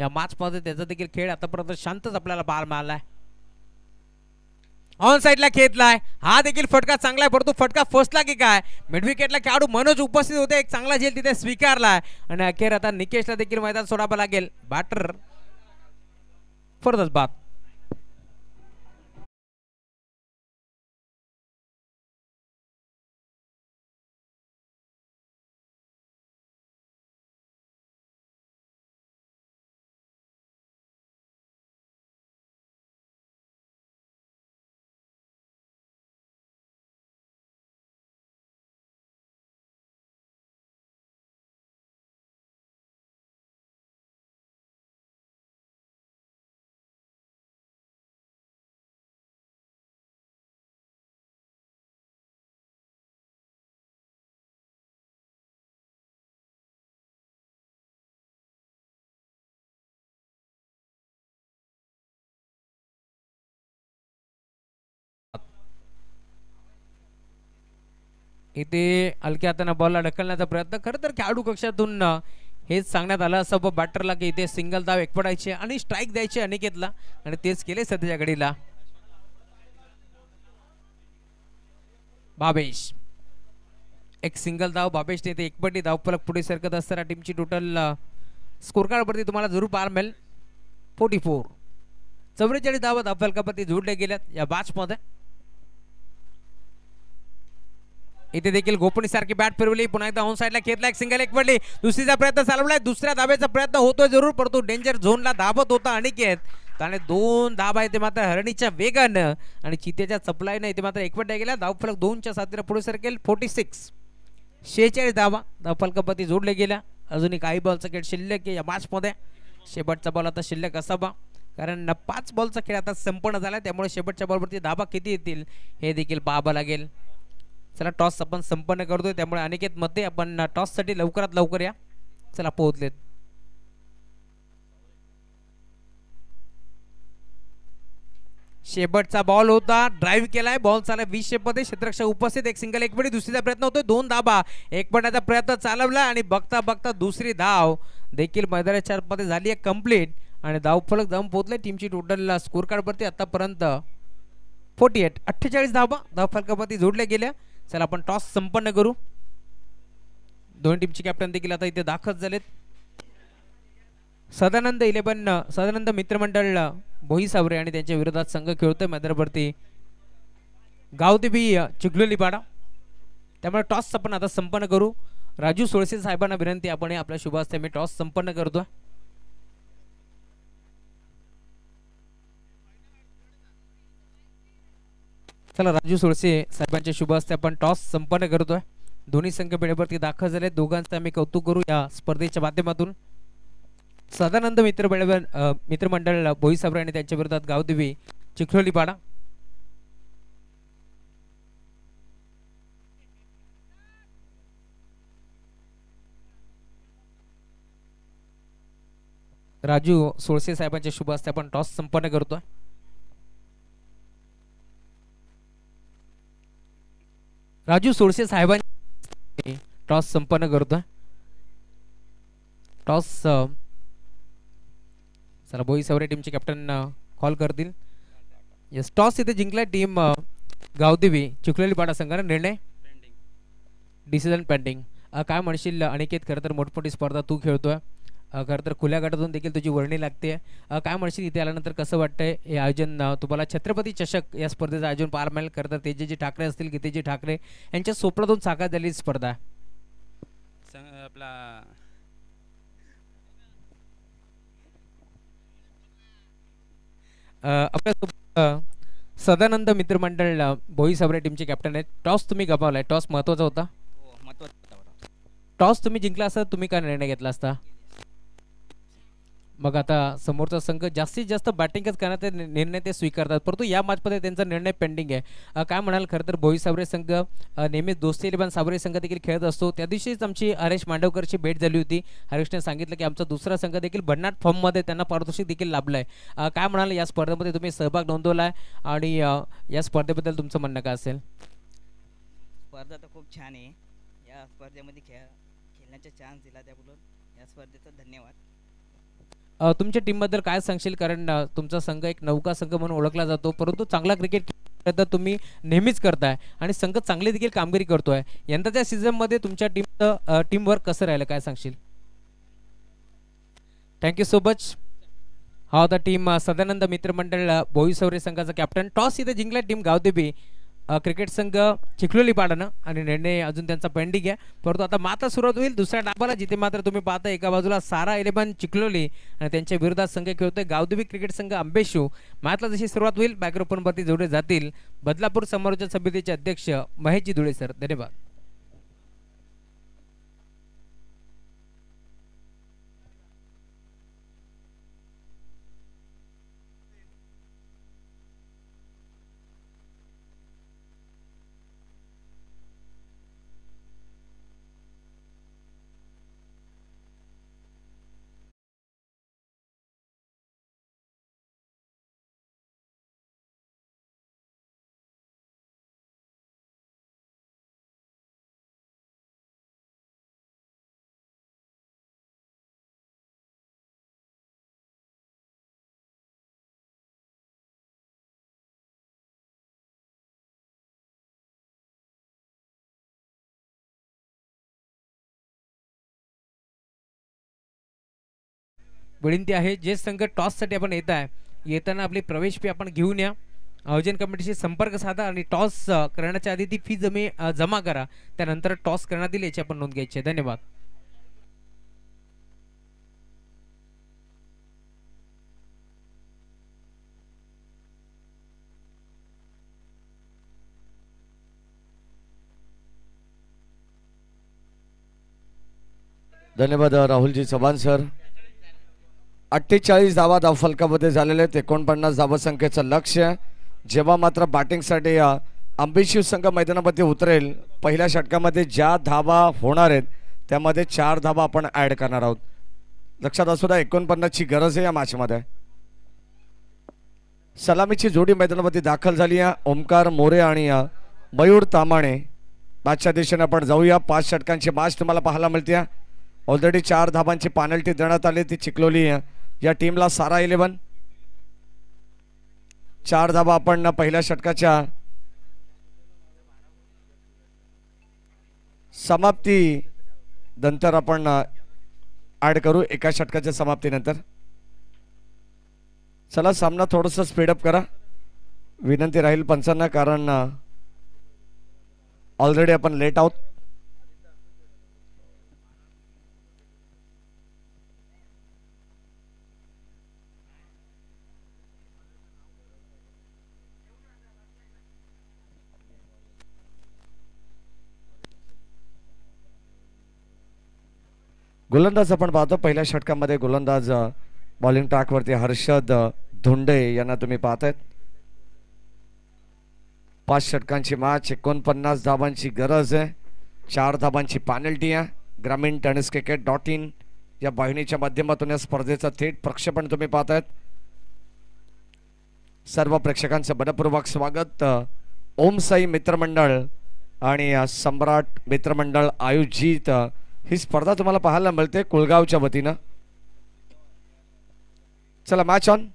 या मॅचमध्ये त्याचा देखील खेळ आतापर्यंत शांतच आपल्याला पाहायला मिळालाय. ऑन साइडला खेळलाय, हा देखील फटका चांगला आहे, परंतु फटका फसला की काय. मिड विकेटला खेळाडू मनोज उपस्थित होते, एक चांगला झेल तिथे स्वीकारलाय आणि अखेर आता निकेशला देखील मैदान सोडावं लागेल. बॅटर फॉर द बाद. इथे हलक्या हाताने बॉलला ढकलण्याचा प्रयत्न. खरं तर खेळाडू कक्षातून हेच सांगण्यात आलं असं बॅटरला की इथे सिंगल धाव एकपडायचे आणि स्ट्राईक द्यायचे अनिकेतला, आणि तेच केले सध्याच्या घडीला. बाबेश एक सिंगल धाव बाबेशने इथे एकपटी धावफलक पुढे सरकत असताना टीमची टोटल स्कोर कार्ड वरती तुम्हाला जरूर पाहायला मिळेल 44. 44 धावा धावफलकावरती जोडल्या गेल्यात या मॅच मध्ये. इथे देखील गोपनी सारखी बॅट फिरवली, पुन्हा एकदा ऑन साइडला खेळला, एक सिंगल एक पडली, दुसरीचा प्रयत्न चालवलाय, दुसऱ्या धाब्याचा प्रयत्न होतोय जरूर, परंतु डेंजर झोनला धाबत होता अनिकेत. त्याने 2 धाबा इथे मात्र हरणीच्या वेगानं आणि चितेच्या चपलाईने इथे मात्र एकवटल्या गेल्या. धावफलक 2च्या साथीला पुढे सरकेल 46. 46 धावा धावफलकावरती जोडले गेल्या. अजूनही काही बॉलचा खेळ शिल्लक या मॅच मध्ये. शेवटचा बॉल आता शिल्लक असावा, कारण 5 बॉलचा खेळ आता संपन्न झाला, त्यामुळे शेवटच्या बॉलवरती धाबा किती येतील हे देखील पाहावं लागेल. चला टॉस आपण संपन्न करतोय, त्यामुळे अनिकेत मध्ये आपण टॉस साठी लवकरात लवकर या. चला पोहोचलेत. शेवटचा बॉल होता, ड्राईव्ह केलाय, बॉल चालला 20 शेप मध्ये, क्षेत्ररक्षक उपस्थित, एक सिंगल एक पडी, दुसरीचा प्रयत्न होतोय, 2 धाबा एक पडण्याचा प्रयत्न चालवला आणि बघता बघता दुसरी धाव देखील मैदानाच्या मध्ये झाली आहे कंप्लीट आणि धावफलक जाऊन पोहोचले. टीमची टोटल स्कोर कार्ड वरती आतापर्यंत 48. 48 धावा धावफलकावरती जोडल्या गेल्या. चला आपण टॉस संपन्न करू. दोन टीमचे कॅप्टन देखील आता इथे दाखल झालेत. सदानंद मित्रमंडळ बोईसावरे आणि त्यांच्या विरोधात संघ खेळतोय मैदानावरती गावदेवी चिखलोलीपाडा. त्यामुळे टॉस आपण आता संपन्न करू. राजू सोळसे साहेबांना विनंती, आपण आपल्या शुभ हस्ते मी टॉस संपन्न करतोय. चला राजू सोळसे साहेबांच्या शुभ हस्ते आपण टॉस संपन्न करतोय. दोन्ही संघ वेळेवरती दाखल झाले. दोघांचं आम्ही कौतुक करू या स्पर्धेच्या माध्यमातून. सदानंद मित्रमंडळ बोईसावरे आणि त्यांच्या विरोधात गावदेवी चिखलोलीपाडा. राजू सोळसे साहेबांच्या शुभ हस्ते आपण टॉस संपन्न करतोय. राजू सोळसे साहेबांनी टॉस संपन्न करतोय. टॉस चला भोई सवरे टीमचे कॅप्टन कॉल करतील. यस, टॉस इथे जिंकलाय टीम गावदेवी चिखलोली पाडा संघाने. निर्णय डिसिजन पेंडिंग. काय म्हणशील अनिकेत, खरं तर मोठमोठी स्पर्धा तू खेळतोय, खरं तर खुल्या गटातून देखील तुझी वर्णी लागते. काय म्हणशील इथे आल्यानंतर कसं वाटतंय हे आयोजन, तुम्हाला छत्रपती चषक या स्पर्धेचं आयोजन पाहायला मिळेल. खरं तर तेजेजी ठाकरे असतील, गीतेजी ठाकरे यांच्या स्वप्नातून साकार झालेली स्पर्धा आहे. आपला आपल्या सदानंद मित्रमंडळ भोई सबरे टीमचे कॅप्टन आहेत. टॉस तुम्ही गमावलाय, टॉस महत्वाचा होता. टॉस तुम्ही जिंकला असता, तुम्ही काय निर्णय घेतला असता? मग आता समोरचा संघ जास्तीत जास्त बॅटिंगच करण्याचा निर्णय ते स्वीकारतात, परंतु या मॅचमध्ये त्यांचा निर्णय पेंडिंग आहे. काय म्हणाल, खरं तर भोई साबरे संघ नेहमीच दोस्ती इलेव्हन साबरे संघ देखील खेळत असतो. त्या दिवशीच आमची हरेश मांडवकरची भेट झाली होती. हरेशने सांगितलं की आमचा दुसरा संघ देखील भन्नाट फॉर्ममध्ये त्यांना पारितोषिक देखील लाभलं आहे. काय म्हणाल, या स्पर्धेमध्ये तुम्ही सहभाग नोंदवला आहे आणि या स्पर्धेबद्दल तुमचं म्हणणं काय असेल? स्पर्धा तर खूप छान आहे. या स्पर्धेमध्ये खेळण्याचा चान्स दिला त्याबद्दल या स्पर्धेचा धन्यवाद. तुमच्या टीमबद्दल काय सांगशील, कारण तुमचा संघ एक नौका संघ म्हणून ओळखला जातो, परंतु चांगला क्रिकेट तर तुम्ही नेहमीच करताय आणि संघ चांगली देखील कामगिरी करतोय. यंदाच्या सीझनमध्ये तुमच्या टीम वर्क कसं राहिलं, काय सांगशील? Thank you so much. हा होता टीम सदानंद मित्रमंडळ भोई सौरे संघाचा कॅप्टन. टॉस इथे जिंकला टीम गावदेवी क्रिकेट संघ चिखलोली पाडानं आणि निर्णय अजून त्यांचा पेंडिंग आहे, परंतु आता मात्र सुरुवात होईल दुसऱ्या डाबाला, जिथे मात्र तुम्ही पाहता एका बाजूला सारा इलेव्हन चिखलोली आणि त्यांच्या विरोधात संघ खेळतोय गावदेवी क्रिकेट संघ अंबेशू. मॅचला जशी सुरुवात होईल मायक्रोफोनवरती जोडले जातील बदलापूर समालोचन समितीचे अध्यक्ष महेशजी धुळे सर. धन्यवाद. विनंती आहे, जे संघ टॉससाठी आपण येत आहे येताना आपली प्रवेश फी आपण घेऊन या, आयोजन कमिटीशी संपर्क साधा आणि टॉस करण्याच्या आधी ती फी जमा करा, त्यानंतर टॉस करण्यात येईल याची आपण नोंद घ्यायची आहे. धन्यवाद. धन्यवाद राहुलजी चव्हाण सर. 48 धावा धावफलकामध्ये झालेले 49 धावा संख्येचं लक्ष्य. जेव्हा मात्र बॅटिंगसाठी अंबिशिव संघ मैदानामध्ये उतरेल, पहिल्या षटकामध्ये ज्या धावा होणार आहेत त्यामध्ये 4 धावा आपण ऍड करणार आहोत. लक्षात असू द्या 49 ची गरज आहे या मॅचमध्ये. सलामीची जोडी मैदानामध्ये दाखल झाली आहे. ओमकार मोरे आणि मयूर तामाणे. मॅचच्या दिशेने आपण जाऊया. 5 षटकांची मॅच तुम्हाला पाहायला मिळते. ऑलरेडी 4 धाबांची पेनल्टी देण्यात आली ती चिखलोली या टीमला. सारा 11 4 धाबा आपण पहिल्या षटकाच्या समाप्ती नंतर आपण ऍड करू, एका षटकाच्या समाप्तीनंतर. चला सामना थोडंसं स्पीडअप करा विनंती राहील पंचांना, कारण ऑलरेडी आपण लेट आहोत. गोलंदाज आपण पाहतो. पहिल्या षटकामध्ये गोलंदाज बॉलिंग ट्रॅकवरती हर्षद धुंडे यांना तुम्ही पाहतायत. 5 षटकांची मॅच, 49 धाबांची गरज आहे, 4 धाबांची पेनल्टी आहे. ग्रामीण टेनिस क्रिकेट.in या वाहिनीच्या माध्यमातून या स्पर्धेचं थेट प्रक्षेपण तुम्ही पाहतायत. सर्व प्रेक्षकांचं मनपूर्वक स्वागत. ओम साई मित्रमंडळ आणि सम्राट मित्रमंडळ आयोजित ही स्पर्धा तुम्हाला पाहायला मिळते कुळगावच्या वतीनं. चला मॅच ऑन.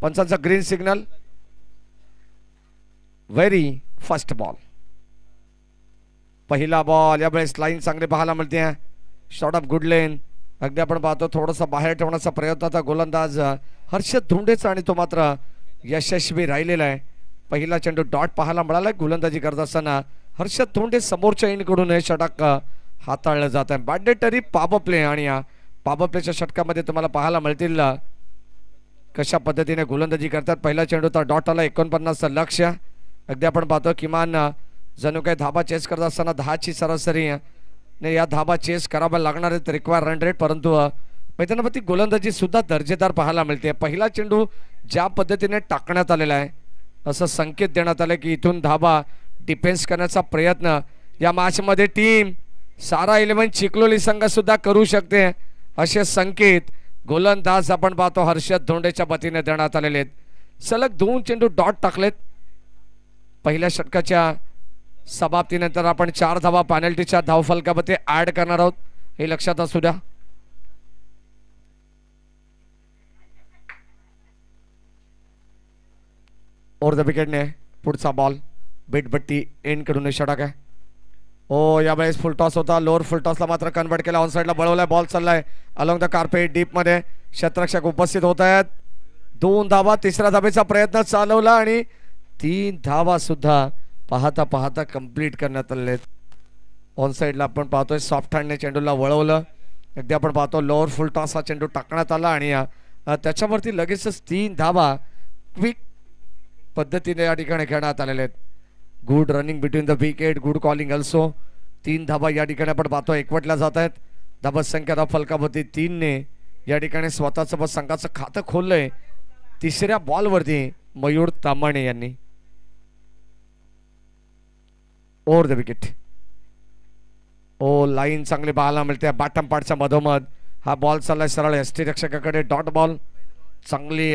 पंचांचा green signal. Very first ball. पहिला बॉल. यावेळेस लाईन चांगली पाहायला मिळते. Short of good length. अगदी आपण पाहतो थोडासा बाहेर ठेवण्याचा प्रयत्न होता गोलंदाज हर्षद धोंडेचा आणि तो मात्र यशस्वी राहिलेला आहे. पहिला चेंडू डॉट पाहायला मिळाला गोलंदाजी करत असताना हर्षद धोंडे समोरच्या इनकडून हे षटक हाताळलं जात आहे. बॅडेटरी पॉवर प्ले आणि या पॉवर प्लेच्या षटकामध्ये तुम्हाला पाहायला मिळतील कशा पद्धतीने गोलंदाजी करतात. पहिला चेंडूचा डॉट आला. 49 लक्ष. अगदी आपण पाहतो किमान जणू काही धाबा चेस करत असताना 10ची सरासरी ने या धाबा चेस करावा लागणार आहेत रिक्वायर रन रेट. परंतु मैदानावरती गोलंदाजी सुद्धा दर्जेदार पाहायला मिळते. पहिला चेंडू ज्या पद्धतीने टाकण्यात आलेला आहे असं संकेत देण्यात आलं की इथून धाबा डिफेन्स करण्याचा प्रयत्न या मॅचमध्ये टीम सारा 11 चिखलोली संघ सुद्धा करू शकते असे संकेत गोलंदाज आपण पाहतो हर्षद धोंडेच्या वतीने देण्यात आलेले आहेत. सलग 2 चेंडू डॉट टाकलेत. पहिल्या षटकाच्या समाप्तीनंतर आपण 4 धावा पेनल्टीच्या धावफलकामध्ये ऍड करणार आहोत हे लक्षात असू द्या. ओव्हर द विकेटने पुढचा बॉल बेटबट्टी एंड कडून षटक आहे. ओ यावेळेस फुल टॉस होता. लोअर फुल टॉसला मात्र कन्वर्ट केला. ऑन साईडला बळवलाय. बॉल चाललाय अलॉंग द कार्पेट डीप मध्ये. क्षेत्ररक्षक उपस्थित होत आहेत. 2 धावा. तिसऱ्या धावेचा प्रयत्न चालवला आणि 3 धावा सुद्धा पाहता पाहता कंप्लीट करण्यात आले. ऑन साईडला आपण पाहतोय सॉफ्ट हँडने चेंडूला वळवलं. अगदी आपण पाहतो लोअर फुल टॉस हा चेंडू टाकण्यात आला आणि त्याच्यावरती लगेचच 3 धावा क्विक पद्धतीने या ठिकाणी खेळण्यात आलेले आहेत. Good running between the wicket. Good calling also. 3 धावा या ठिकाणी आपण पाहतो एकवटल्या जात आहेत. धाबा संख्या धावफलकावरती 3 ने या ठिकाणी स्वतःचं संघाचं खातं खोललंय. तिसऱ्या बॉलवरती मयूर तामाणे यांनी. Over the wicket. ओ लाईन चांगली पाहायला मिळते बॉटम पार्टच्या मधोमध. हा बॉल चाललाय सरळ एसटी रक्षकाकडे. Dot ball. चांगली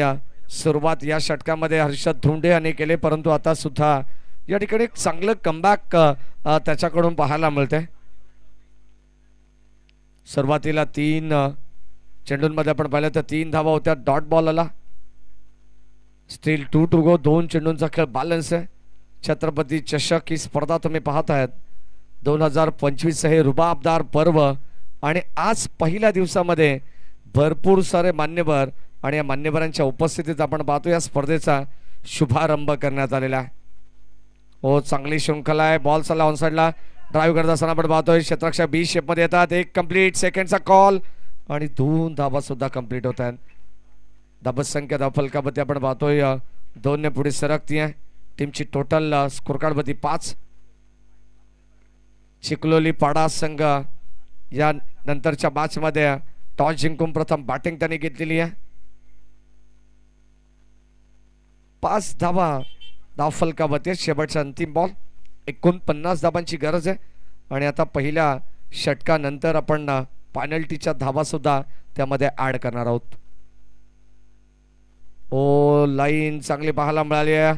सुरुवात या षटकामध्ये हर्षद धोंडे यांनी केले परंतु आता सुद्धा या ठिकाणी एक चांगलं कमबॅक त्याच्याकडून पाहायला मिळते. सुरुवातीला 3 चेंडूंमध्ये आपण पाहिलं तर 3 धावा होत्या. डॉट बॉल आला. Still 2 to go. 2 चेंडूंचा खेळ बॅलन्स आहे. छत्रपती चषक ही स्पर्धा तुम्ही पाहत आहेत. 2025 हे रुबाबदार पर्व आणि आज पहिल्या दिवसामध्ये भरपूर सारे मान्यवर आणि या मान्यवरांच्या उपस्थितीत आपण पाहतो या स्पर्धेचा शुभारंभ करण्यात आलेला आहे. हो चांगली शृंखला आहे. बॉल चालला ऑन साईडला. ड्राईव्ह करत असताना आपण पाहतोय क्षेत्ररक्षक बी शेप मध्ये येतात. एक कंप्लीट सेकंडचा कॉल आणि 2 धावा सुद्धा कंप्लीट होत आहेत. धाबा संख्या धावफलकावरती आपण पाहतोय 2 ने पुढे सरकती आहे. टीमची टोटल स्कोर कार्ड वरती 5. चिखलोली पाडा संघ या नंतरच्या मॅच मध्ये टॉस जिंकून प्रथम बॅटिंग त्यांनी घेतलेली आहे. 5 धावा धावफलकावरती. शेवटचा अंतिम बॉल. 49 धावांची गरज आहे आणि आता पहिल्या षटकानंतर आपण पेनल्टीच्या धावा सुद्धा त्यामध्ये ऍड करणार आहोत. ओ लाईन चांगली पाहायला मिळाली आहे.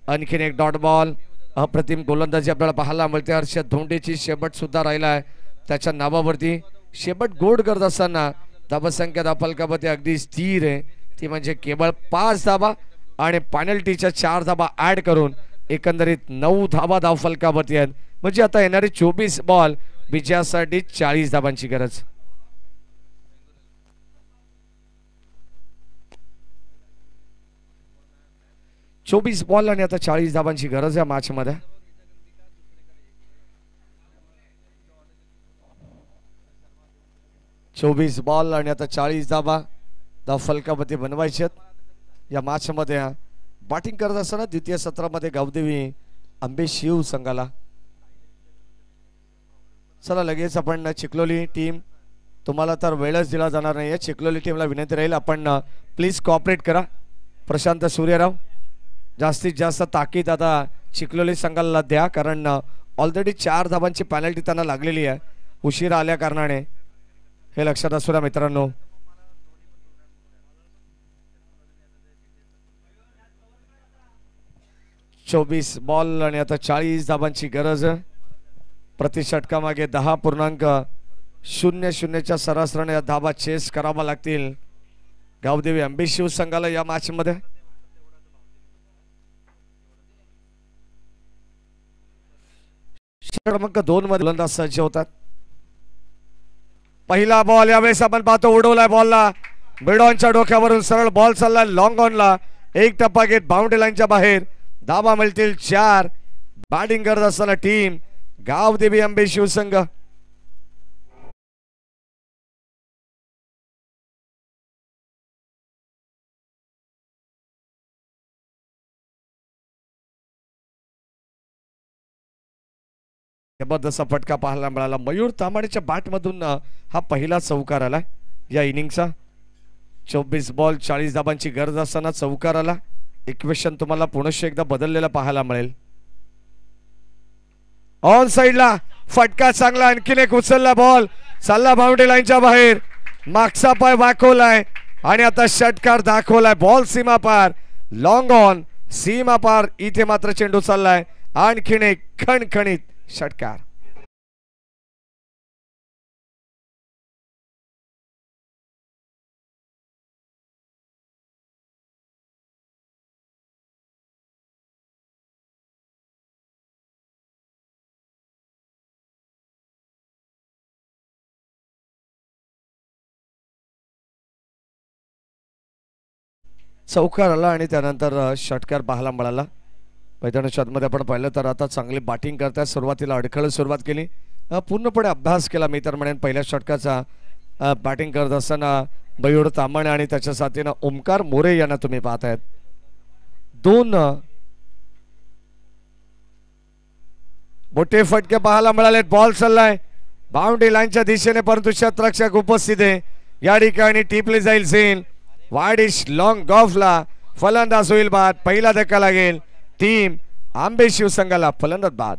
आणखीन एक डॉट बॉल. अप्रतिम गोलंदाजी आपल्याला पाहायला मिळते. हर्षद धोंडेची शेबट सुद्धा राहिला आहे त्याच्या नावावरती. शेबट गोड करत असताना धाबा संख्या धावफलकावरती अगदी स्थिर आहे. ती म्हणजे केवळ 5 धावा आणि पेनल्टीच्या 4 धावा ऍड करून एकंदरीत 9 धावा धावफलकावरती आहेत. म्हणजे आता येणारे 24 बॉल विजयासाठी 40 धावांची गरज. चोवीस बॉल आणि आता 40 धावांची गरज आहे मॅच मध्ये. चोवीस बॉल आणि आता 40 धावा धावफलकावरती बनवायचे या मॅच मध्ये. बॅटिंग करत असताना द्वितीय सत्रामध्ये गावदेवी आंबे शिव संघाला. चला लगेच आपण चिखलोली टीम तुम्हाला तर वेळच दिला जाणार नाहीये. चिखलोली टीमला विनंती राहील आपण प्लीज कॉपरेट करा. प्रशांत सूर्यराव जास्तीत जास्त ताकीद आता चिखलोली संघाला द्या कारण ऑलरेडी 4 धावांची पेनल्टी त्यांना लागलेली आहे उशिरा आल्या कारणाने. हे लक्षात असू द्या मित्रांनो. चोवीस बॉल आणि आता 40 धावांची गरज. प्रति षटकामागे 10.00च्या सरासरीने धाबा चेस करावा लागतील गावदेवी अंबे शिवसंघाला या मॅच मध्ये. क्रमांक 2 मध्ये गोलंदाज सज्ज होतात. पहिला बॉल यावेळेस आपण पाहतो उडवलाय बॉलला बिडॉनच्या डोक्यावरून सरळ बॉल चालला लॉंग ऑनला. एक टप्पा घेत बाउंड्री लाईनच्या बाहेर धाबा मिळतील 4. बॅटिंग करत असताना टीम गावदेवी अंबे शिवसंघ. जबरदस्त फटका पाहायला मिळाला मयूर तामाणेच्या बॅट मधून. हा पहिला चौकार आला या इनिंगचा. 24 बॉल 40 धाबांची गरज असताना चौकार आला. इक्वेशन तुम्हाला पुनश्च एकदा बदललेला पाहायला मिळेल. ऑन साइडला फटका चांगला आणखीन एक उचलला बॉल चालला बाउंड्री लाईनच्या बाहेर. मागचा पाय वाकवलाय आणि आता षटकार दाखवलाय. बॉल सीमा पार लॉंग ऑन सीमा पार. इथे मात्र चेंडू चाललाय आणखीन एक खणखणीत षटकार. चौकार आला आणि त्यानंतर षटकार पाहायला मिळाला. मैदानाच्या आतमध्ये आपण पाहिलं तर आता चांगली बॅटिंग करताय. सुरुवातीला अडखळ सुरुवात केली. पूर्णपणे अभ्यास केला मी तर म्हणेन पहिल्या षटकाचा. बॅटिंग करत असताना मयूर तामाणे आणि त्याच्या साथीनं ओमकार मोरे यांना तुम्ही पाहतायत. 2 मोठे फटके पाहायला मिळालेत. बॉल चाललाय बाउंड्री लाईनच्या दिशेने परंतु क्षेत्ररक्षक उपस्थित आहे. या ठिकाणी टिपली जाईल झेल. वाडिश लॉंग गॉफला फलंदाज होईल बाद. पहिला धक्का लागेल टीम आंबे शिवसंघाला. फलंदाज बाद.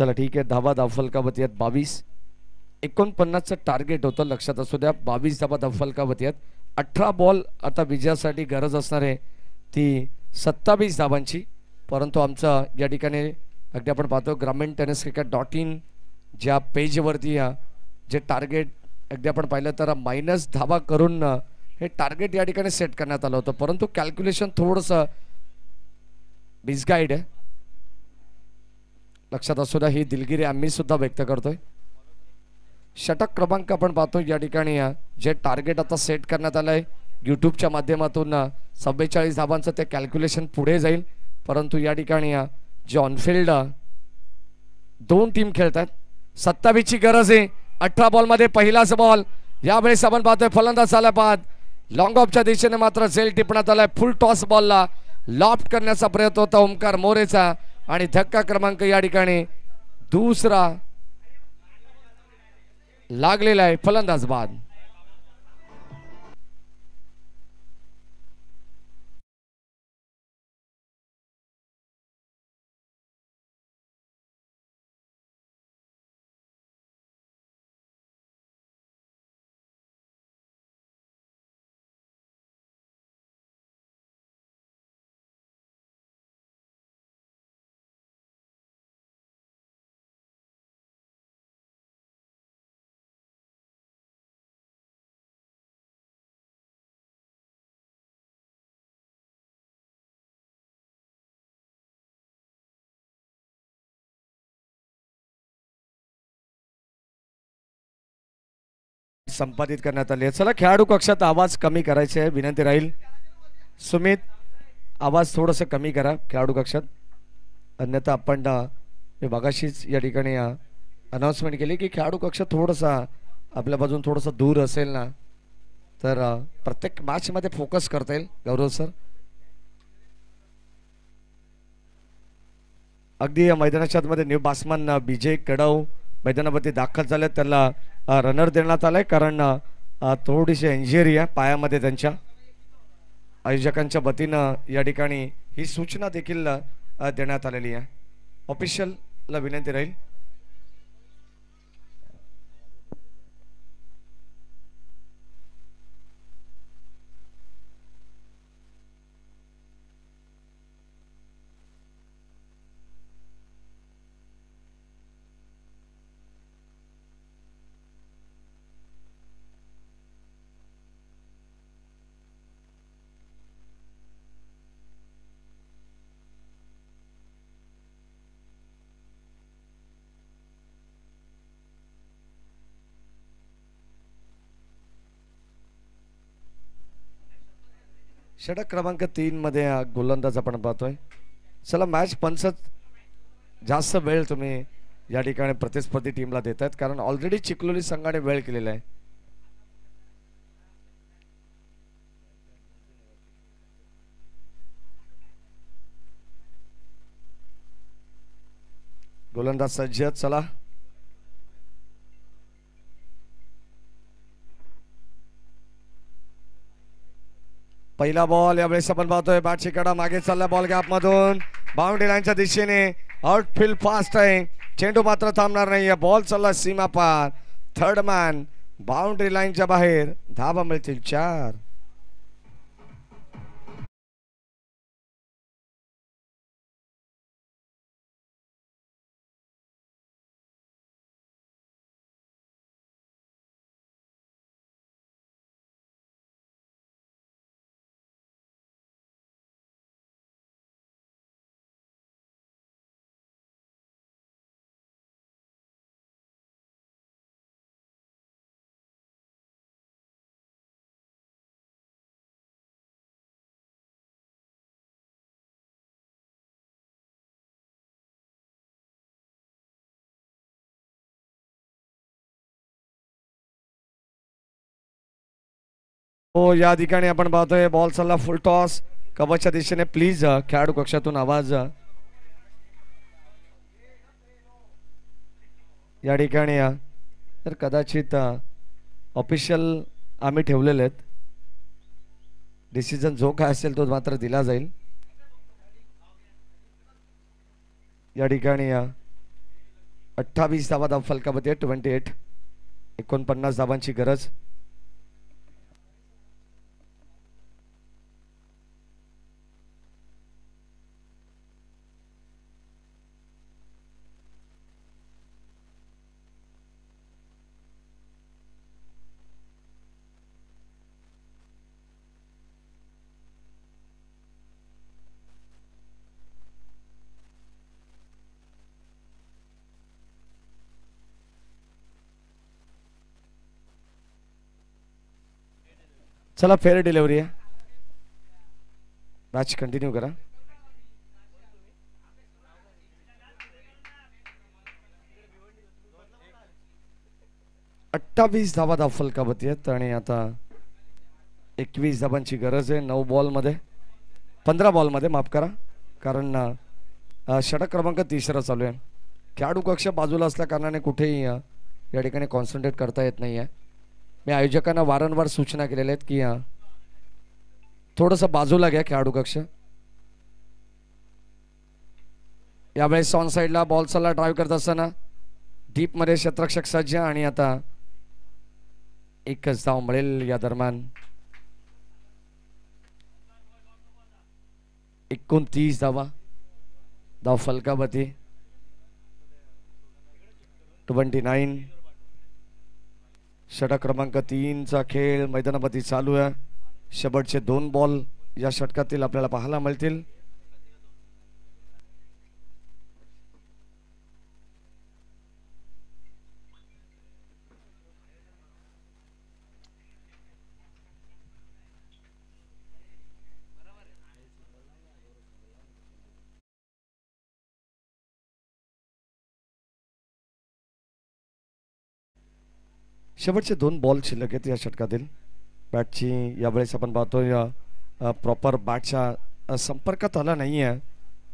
चला ठीक आहे, धावा धावफलकावरती आहेत 22. 49चं टार्गेट होतं, लक्षात असू द्या. 22 धावा धावफलकावरती आहेत. 18 बॉल आता विजयासाठी गरज असणार आहे ती 27 धावांची. परंतु आमचा या ठिकाणी अगदी आपण पाहतो ग्रामीण टेनिस क्रिकेट.in ज्या पेजवरती जे टार्गेट अगदी आपण पाहिलं तर मायनस धावा करून हे टार्गेट या ठिकाणी सेट करण्यात आलं होतं. परंतु कॅल्क्युलेशन थोडंसं मिसगाईड आहे, लक्षात असू द्या. ही दिलगिरी आम्ही सुद्धा व्यक्त करतोय. षटक क्रमांक आपण पाहतो या ठिकाणी जे टार्गेट आता सेट करण्यात आलं आहे यूट्यूबच्या माध्यमातून 44 धावांचं ते कॅल्क्युलेशन पुढे जाईल. परंतु या ठिकाणी जे ऑनफिल्ड 2 टीम खेळतात, 27ची गरज आहे. 18 बॉलमध्ये पहिलाच बॉल यावेळेस आपण पाहतोय फलंदाज आला पाहत लॉंग ऑफच्या दिशेने मात्र झेल टिपण्यात आलाय. फुल टॉस बॉलला लॉफ्ट करण्याचा प्रयत्न होता ओमकार मोरेचा आणि धक्का क्रमांक या ठिकाणी दुसरा लागलेला आहे. फलंदाज बाद. संपादित करण्यात आली आहे. चला खेळाडू कक्षात आवाज कमी करायचे आहे, विनंती राहील. सुमित, आवाज थोडंसं कमी करा खेळाडू कक्षात, अन्यथा आपण विभागाशीच या ठिकाणी अनाउन्समेंट केली की खेळाडू कक्ष थोडंसा आपल्या बाजून थोडंसं दूर असेल ना तर प्रत्येक मॅचमध्ये फोकस करता येईल. गौरव सर, अगदी या मैदानाच्या आतमध्ये न्यू बासमन विजय कडव मैदानावरती दाखल झाले. त्याला रनर देण्यात आलाय कारण थोडीशी इंजुरी आहे पायामध्ये त्यांच्या. आयोजकांच्या वतीनं या ठिकाणी ही सूचना देखील देण्यात आलेली आहे. ऑफिशियलला विनंती राहील. षटक क्रमांक 3 मध्ये गोलंदाज आपण पाहतोय. चला मॅच पंच जास्त वेळ तुम्ही या ठिकाणी प्रतिस्पर्धी टीमला देत आहेत कारण ऑलरेडी चिखलोली संघाने वेळ केलेला आहे. गोलंदाज सज्ज. चला पहिला बॉल यावेळेस आपण पाहतोय बॅटची कडा मागे चालला बॉल गॅप मधून बाउंड्री लाईनच्या दिशेने. आउटफील्ड फास्ट आहे, चेंडू मात्र थांबणार नाहीये. बॉल चालला सीमा पार. थर्ड मॅन बाउंड्री लाईनच्या बाहेर. धावा मिळतील 4. हो या ठिकाणी आपण पाहतोय बॉल चालला फुल टॉस कवचच्या दिशेने. प्लीज खेळाडू कक्षातून आवाज या ठिकाणी तर कदाचित ऑफिशियल आम्ही ठेवलेले आहेत. डिसिजन जो काय असेल तो मात्र दिला जाईल. या ठिकाणी 28 धावा धाव फलकामध्ये 28. 49 धावांची गरज. चला फेअर डिलिव्हरी आहे. मॅच कंटिन्यू करा. अठ्ठावीस धावा धाव फलकावरती आहेत आणि आता 21 धावांची गरज आहे. 9 बॉलमध्ये 15 बॉलमध्ये माफ करा, कारण षटक क्रमांक 3 चालू आहे. खेळाडू कक्ष बाजूला असल्या कारणाने कुठेही या ठिकाणी कॉन्सन्ट्रेट करता येत नाही आहे. मी आयोजकांना वारंवार सूचना केलेल्या आहेत की थोडंसं बाजूला घ्या खेळाडू कक्ष. यावेळेस ऑन साईडला बॉल चालला ड्राईव्ह करत असताना डीपमध्ये क्षेत्ररक्षक सज्ज आणि आता एकच धाव मिळेल या दरम्यान. 29 धावा धाव फलकावरती 29. षटक क्रमांक 3चा खेळ मैदानामध्ये चालू आहे. शेवटचे 2 बॉल या षटकातील आपल्याला पाहायला मिळतील. शेवटचे 2 बॉल शिल्लक आहेत या षटकातील. बॅटची यावेळेस आपण पाहतोय प्रॉपर बॅटच्या संपर्कात आला नाही आहे.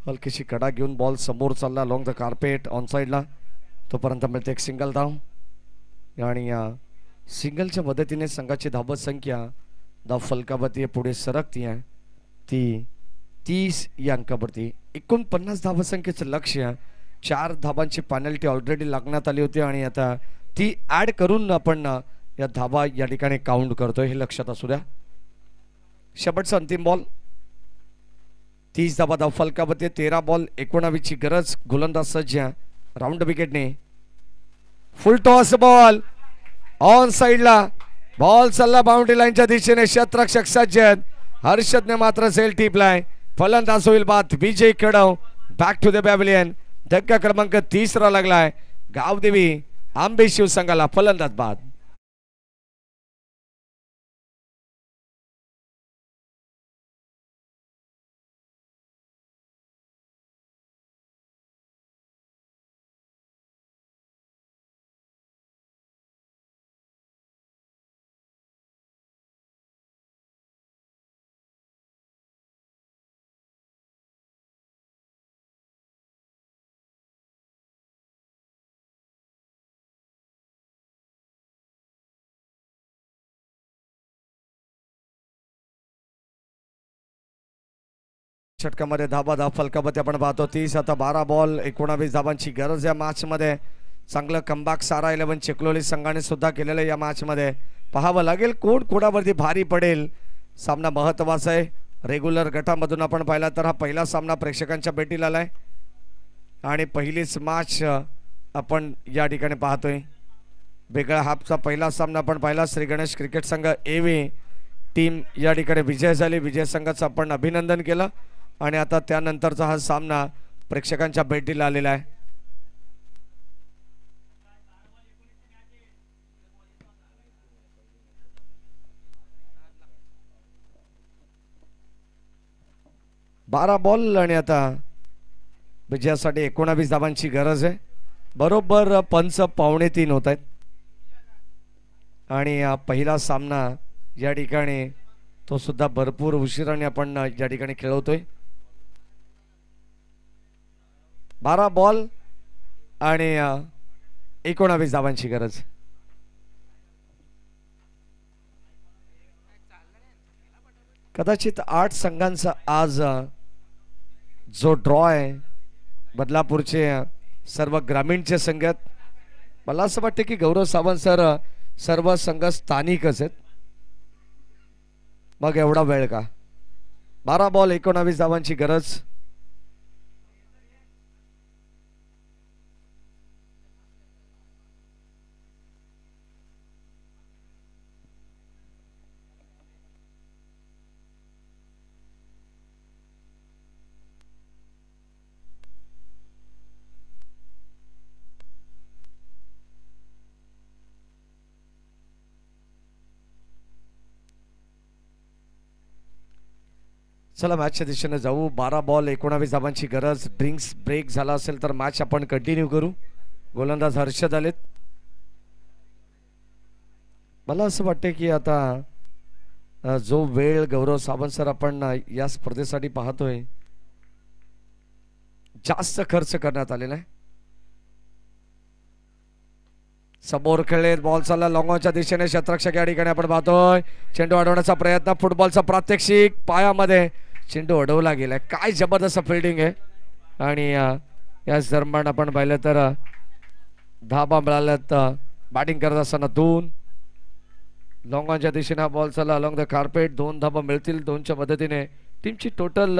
हलकीशी कडा घेऊन बॉल समोर चालला लॉंग द कार्पेट ऑन साईडला. तोपर्यंत मिळते एक सिंगल धाव आणि सिंगलच्या मदतीने संघाची धावत संख्या धाव फलकावरती पुढे सरकती आहे. ती 30 या अंकावरती. 49 धाव संख्येचं लक्ष्य. 4 धावांची पेनल्टी ऑलरेडी लागण्यात आली होती आणि आता ती ऍड करून आपण या धावा या ठिकाणी काउंट करतोय, हे लक्षात असू द्या. शेवटचा अंतिम बॉल. 30 धावा धाव फलकावरती. 13 बॉल 19 ची गरज. गोलंदाज सज्ज राऊंड विकेटने. फुल टॉस बॉल ऑन साईडला. बॉल चालला बाउंड्री लाईनच्या दिशेने. क्षेत्ररक्षक सज्ज. हर्षदने मात्र झेल टिपलाय. फलंदाज होईल बाद Vijay Kadav. Back to the pavilion. धक्का क्रमांक 3 लागलाय. गावदेवी आंबे शिवसंघाला फलंदाज बाद. षटकामध्ये धावा धाव फलकावरती आपण पाहतो 30. आता 12 बॉल 19 धावांची गरज या मॅच मध्ये. चांगलं कमबॅक सारा 11 चिखलोली संघाने सुद्धा केलेलं या मॅच मध्ये. पाहावं लागेल कोण कोणावरती भारी पडेल. सामना महत्वाचा आहे. रेग्युलर गटामधून आपण पाहिला तर हा पहिला सामना प्रेक्षकांच्या भेटीला आलाय आणि पहिलीच मॅच आपण या ठिकाणी पाहतोय. वेगळा हाफचा पहिला सामना आपण पाहिला. श्री गणेश क्रिकेट संघ एव्ही टीम या ठिकाणी विजय झाली. विजय संघाचं आपण अभिनंदन केलं आणि आता त्यानंतरचा हा सामना प्रेक्षकांच्या भेटीला आलेला आहे. बारा बॉल आणि आता विजयासाठी 19 धावांची गरज आहे. बरोबर पंच 2:45 होत आहेत आणि पहिला सामना या ठिकाणी तो सुद्धा भरपूर उशिराने आपण या ठिकाणी खेळवतोय. 12 बॉल आणि 19 धावांची गरज. कदाचित 8 संघांचा आज जो ड्रॉ आहे बदलापूरचे सर्व ग्रामीणचे संघ आहेत. मला असं वाटतं की गौरव सावंत सर सर्व संघ स्थानिकच आहेत. मग एवढा वेळ का? 12 बॉल 19 धावांची गरज. चला मॅचच्या दिशेने जाऊ. 12 बॉल 19 धावांची गरज. ड्रिंक्स ब्रेक झाला असेल तर मॅच आपण कंटिन्यू करू. गोलंदाज हर्षद आलेत. मला असं वाटतं की आता जो वेळ गौरव सावंत सर आपण या स्पर्धेसाठी पाहतोय जास्त खर्च करण्यात आलेला आहे. समोर खेळलेत बॉल चालला लॉंगॉनच्या दिशेने. क्षेत्ररक्षक या ठिकाणी आपण पाहतोय. चेंडू अडवण्याचा प्रयत्न. फुटबॉलचा प्रात्यक्षिक. पायामध्ये चेंडू अडवला गेलाय. काय जबरदस्त फिल्डिंग आहे. आणि याच दरम्यान आपण पाहिलं तर धाबा मिळाल्यात. बॅटिंग करत असताना 2 लॉंगॉनच्या दिशेने हा बॉल चालला अलॉंग द कार्पेट. 2 धाबा मिळतील. 2च्या मदतीने टीमची टोटल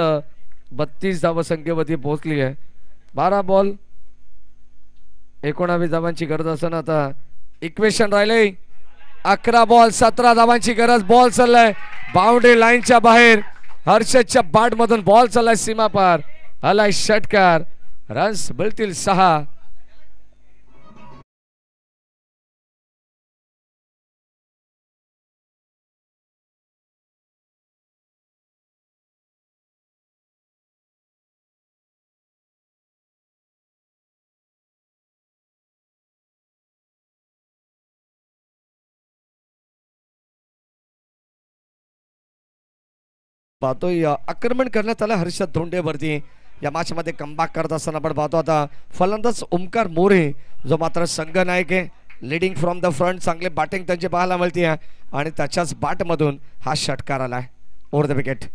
32 धावा संख्येवरती पोहोचली आहे. 12 बॉल 19 धावांची गरज असताना आता इक्वेशन राहिले 11 बॉल 17 धावांची गरज. बॉल चाललाय बाउंड्री लाईनच्या बाहेर. हर्षदच्या बॅट मधून बॉल चाललाय सीमा पार. आलाय षटकार. रन्स मिळतील 6. पाहतोय आक्रमण करण्यात आलं हर्षद धोंडेवरती. या मॅच मध्ये कमबॅक करत असताना आपण पाहतो आता फलंदाज ओमकार मोरे जो मात्र संघ नायक आहे. Leading from the front. चांगले बॅटिंग त्यांची पाहायला मिळते आणि त्याच्याच बॅट मधून हा षटकार आलाय ओव्हर द विकेट.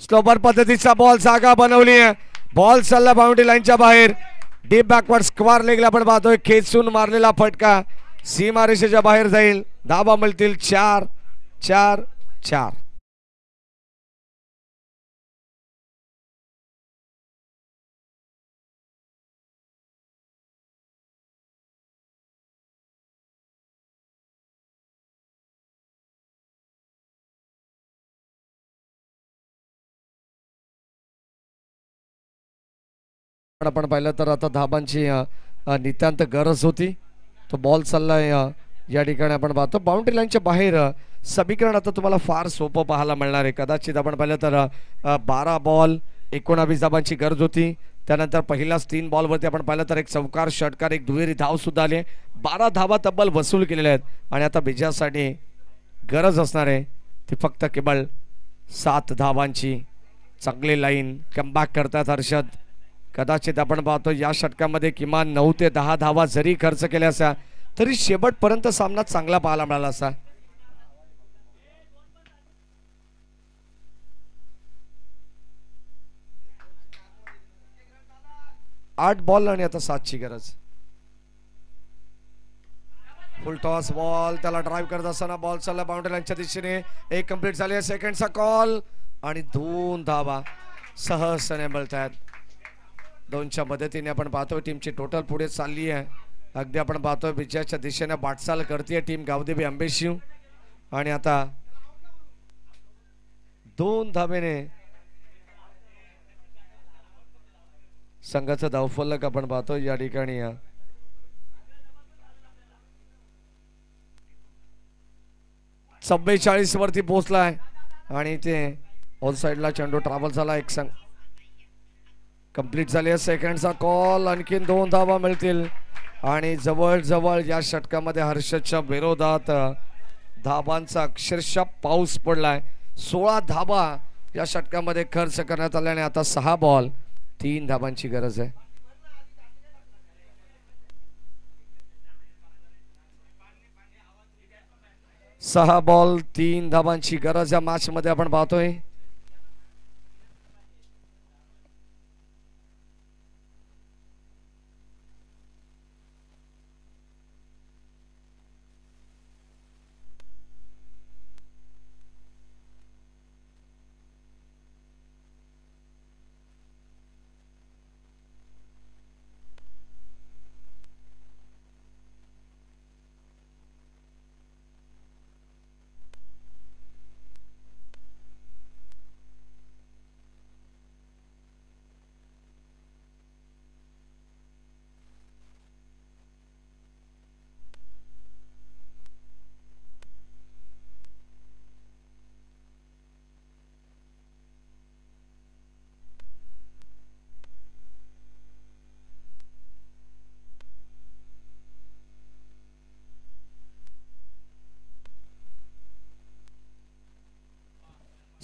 स्लोपर पद्धतीचा बॉल जागा बनवली आहे. बॉल चालला बाउंड्री लाईनच्या बाहेर. डीप बॅकवर्ड स्क्वार लेगला आपण पाहतोय. खेचून मारलेला फटका सीमा रेषेच्या बाहेर जाईल. धावा मिळतील 4 4 4. आपण पाहिलं तर आता धाबांची नितांत गरज होती. तो बॉल चाललाय या ठिकाणी आपण पाहतो बाउंड्री लाईनच्या बाहेर. समीकरण आता तुम्हाला फार सोपं पाहायला मिळणार आहे. कदाचित आपण पाहिलं तर 12 बॉल 19 धाबांची गरज होती. त्यानंतर पहिल्याच 3 बॉलवरती आपण पाहिलं तर एक चौकार षटकार एक दुहेरी धाव सुद्धा आली. 12 धावा तब्बल वसूल केलेल्या आहेत आणि आता विजयासाठी गरज असणार आहे ती फक्त केवळ 7 धावांची. चांगली लाईन कमबॅक करतात हर्षद. कदाचित आपण पाहतो या षटकामध्ये किमान 9 ते 10 धावा जरी खर्च केल्या असत्या तरी शेवटपर्यंत सामना चांगला पाहायला मिळाला असता. आठ बॉल आणि आता 7ची गरज. फुल टॉस बॉल त्याला ड्राइव्ह करत असताना बॉल चालला बाउंड्री लाईनच्या दिशेने. एक कंप्लीट झाली. सेकंडचा कॉल आणि 2 धावा सहजपणे मिळतात. 2च्या मदतीने आपण पाहतोय टीमची टोटल पुढे चालली आहे. अगदी आपण पाहतोय विजयाच्या दिशेने वाटचाल करते टीम गावदेवी अंबेशिव. आणि आता 2 धावेने संघाचं धावफलक आपण पाहतोय या ठिकाणी 44 वरती पोहोचलाय आणि ते ऑल साइडला चेंडू ट्रॅव्हल झाला. एक संघ कंप्लीट झाली. सेकंडचा कॉल. आणखीन 2 धावा मिळतील आणि जवळ जवळ या षटकामध्ये हर्षदच्या विरोधात धावांचा अक्षरशः पाऊस पडलाय. 16 धावा या षटकामध्ये खर्च करण्यात आल्याने आता 6 बॉल 3 धावांची गरज आहे. सहा बॉल 3 धावांची गरज या मॅच मध्ये आपण पाहतोय.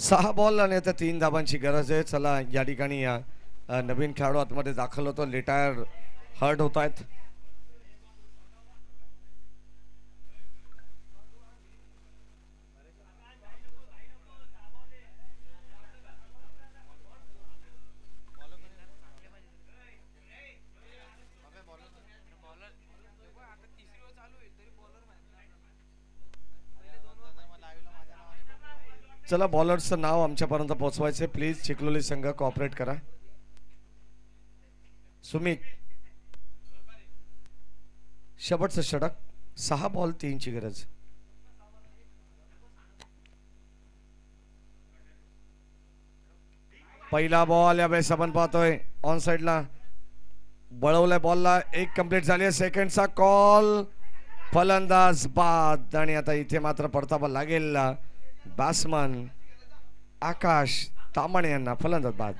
6 बॉल आणि आता 3 धाबांची गरज आहे. चला या ठिकाणी नवीन खेळाडू आतमध्ये दाखल होतो. रिटायर हर्ट होत आहेत. चला बॉलरचं नाव आमच्यापर्यंत पोहोचवायचे प्लीज. चिखलोली संघ कॉपरेट करा. सुमित शेवटचं षटक. 6 बॉल 3 ची गरज. पहिला बॉल यावेळेस आपण पाहतोय ऑन साइडला बळवलाय बॉलला. 1 कंप्लीट झाली. सेकंडचा कॉल. फलंदाज बाद. आणि आता इथे मात्र परतावा लागेल बॅट्समन आकाश तामणे यांना. फलंदाज बाद.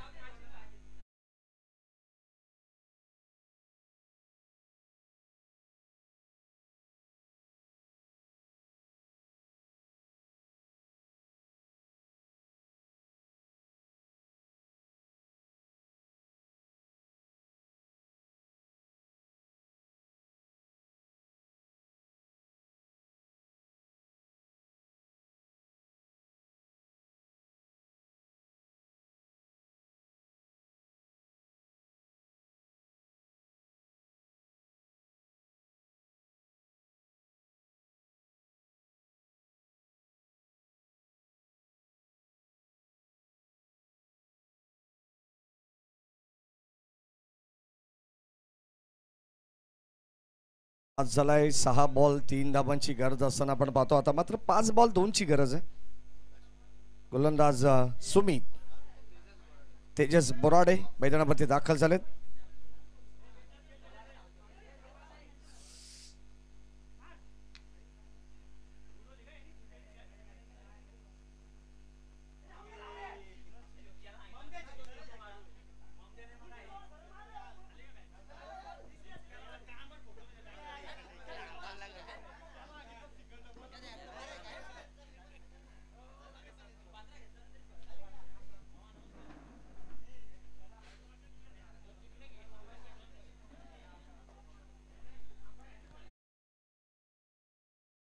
आज झालाय 6 बॉल 3 धाबांची गरज असताना आपण पाहतो आता मात्र 5 बॉल 2 ची गरज आहे. गोलंदाज सुमित तेजस बोराडे मैदानावरती दाखल झालेत.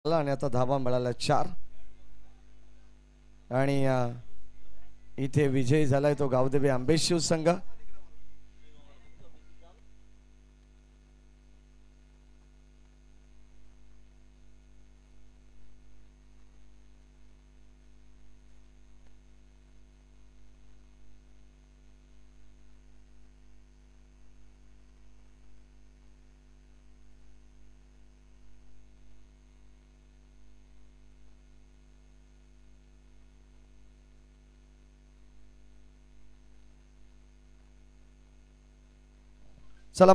आणि आता धावा मिळाला 4 आणि इथे विजयी झालाय तो गावदेवी आंबेशिव संघ. चला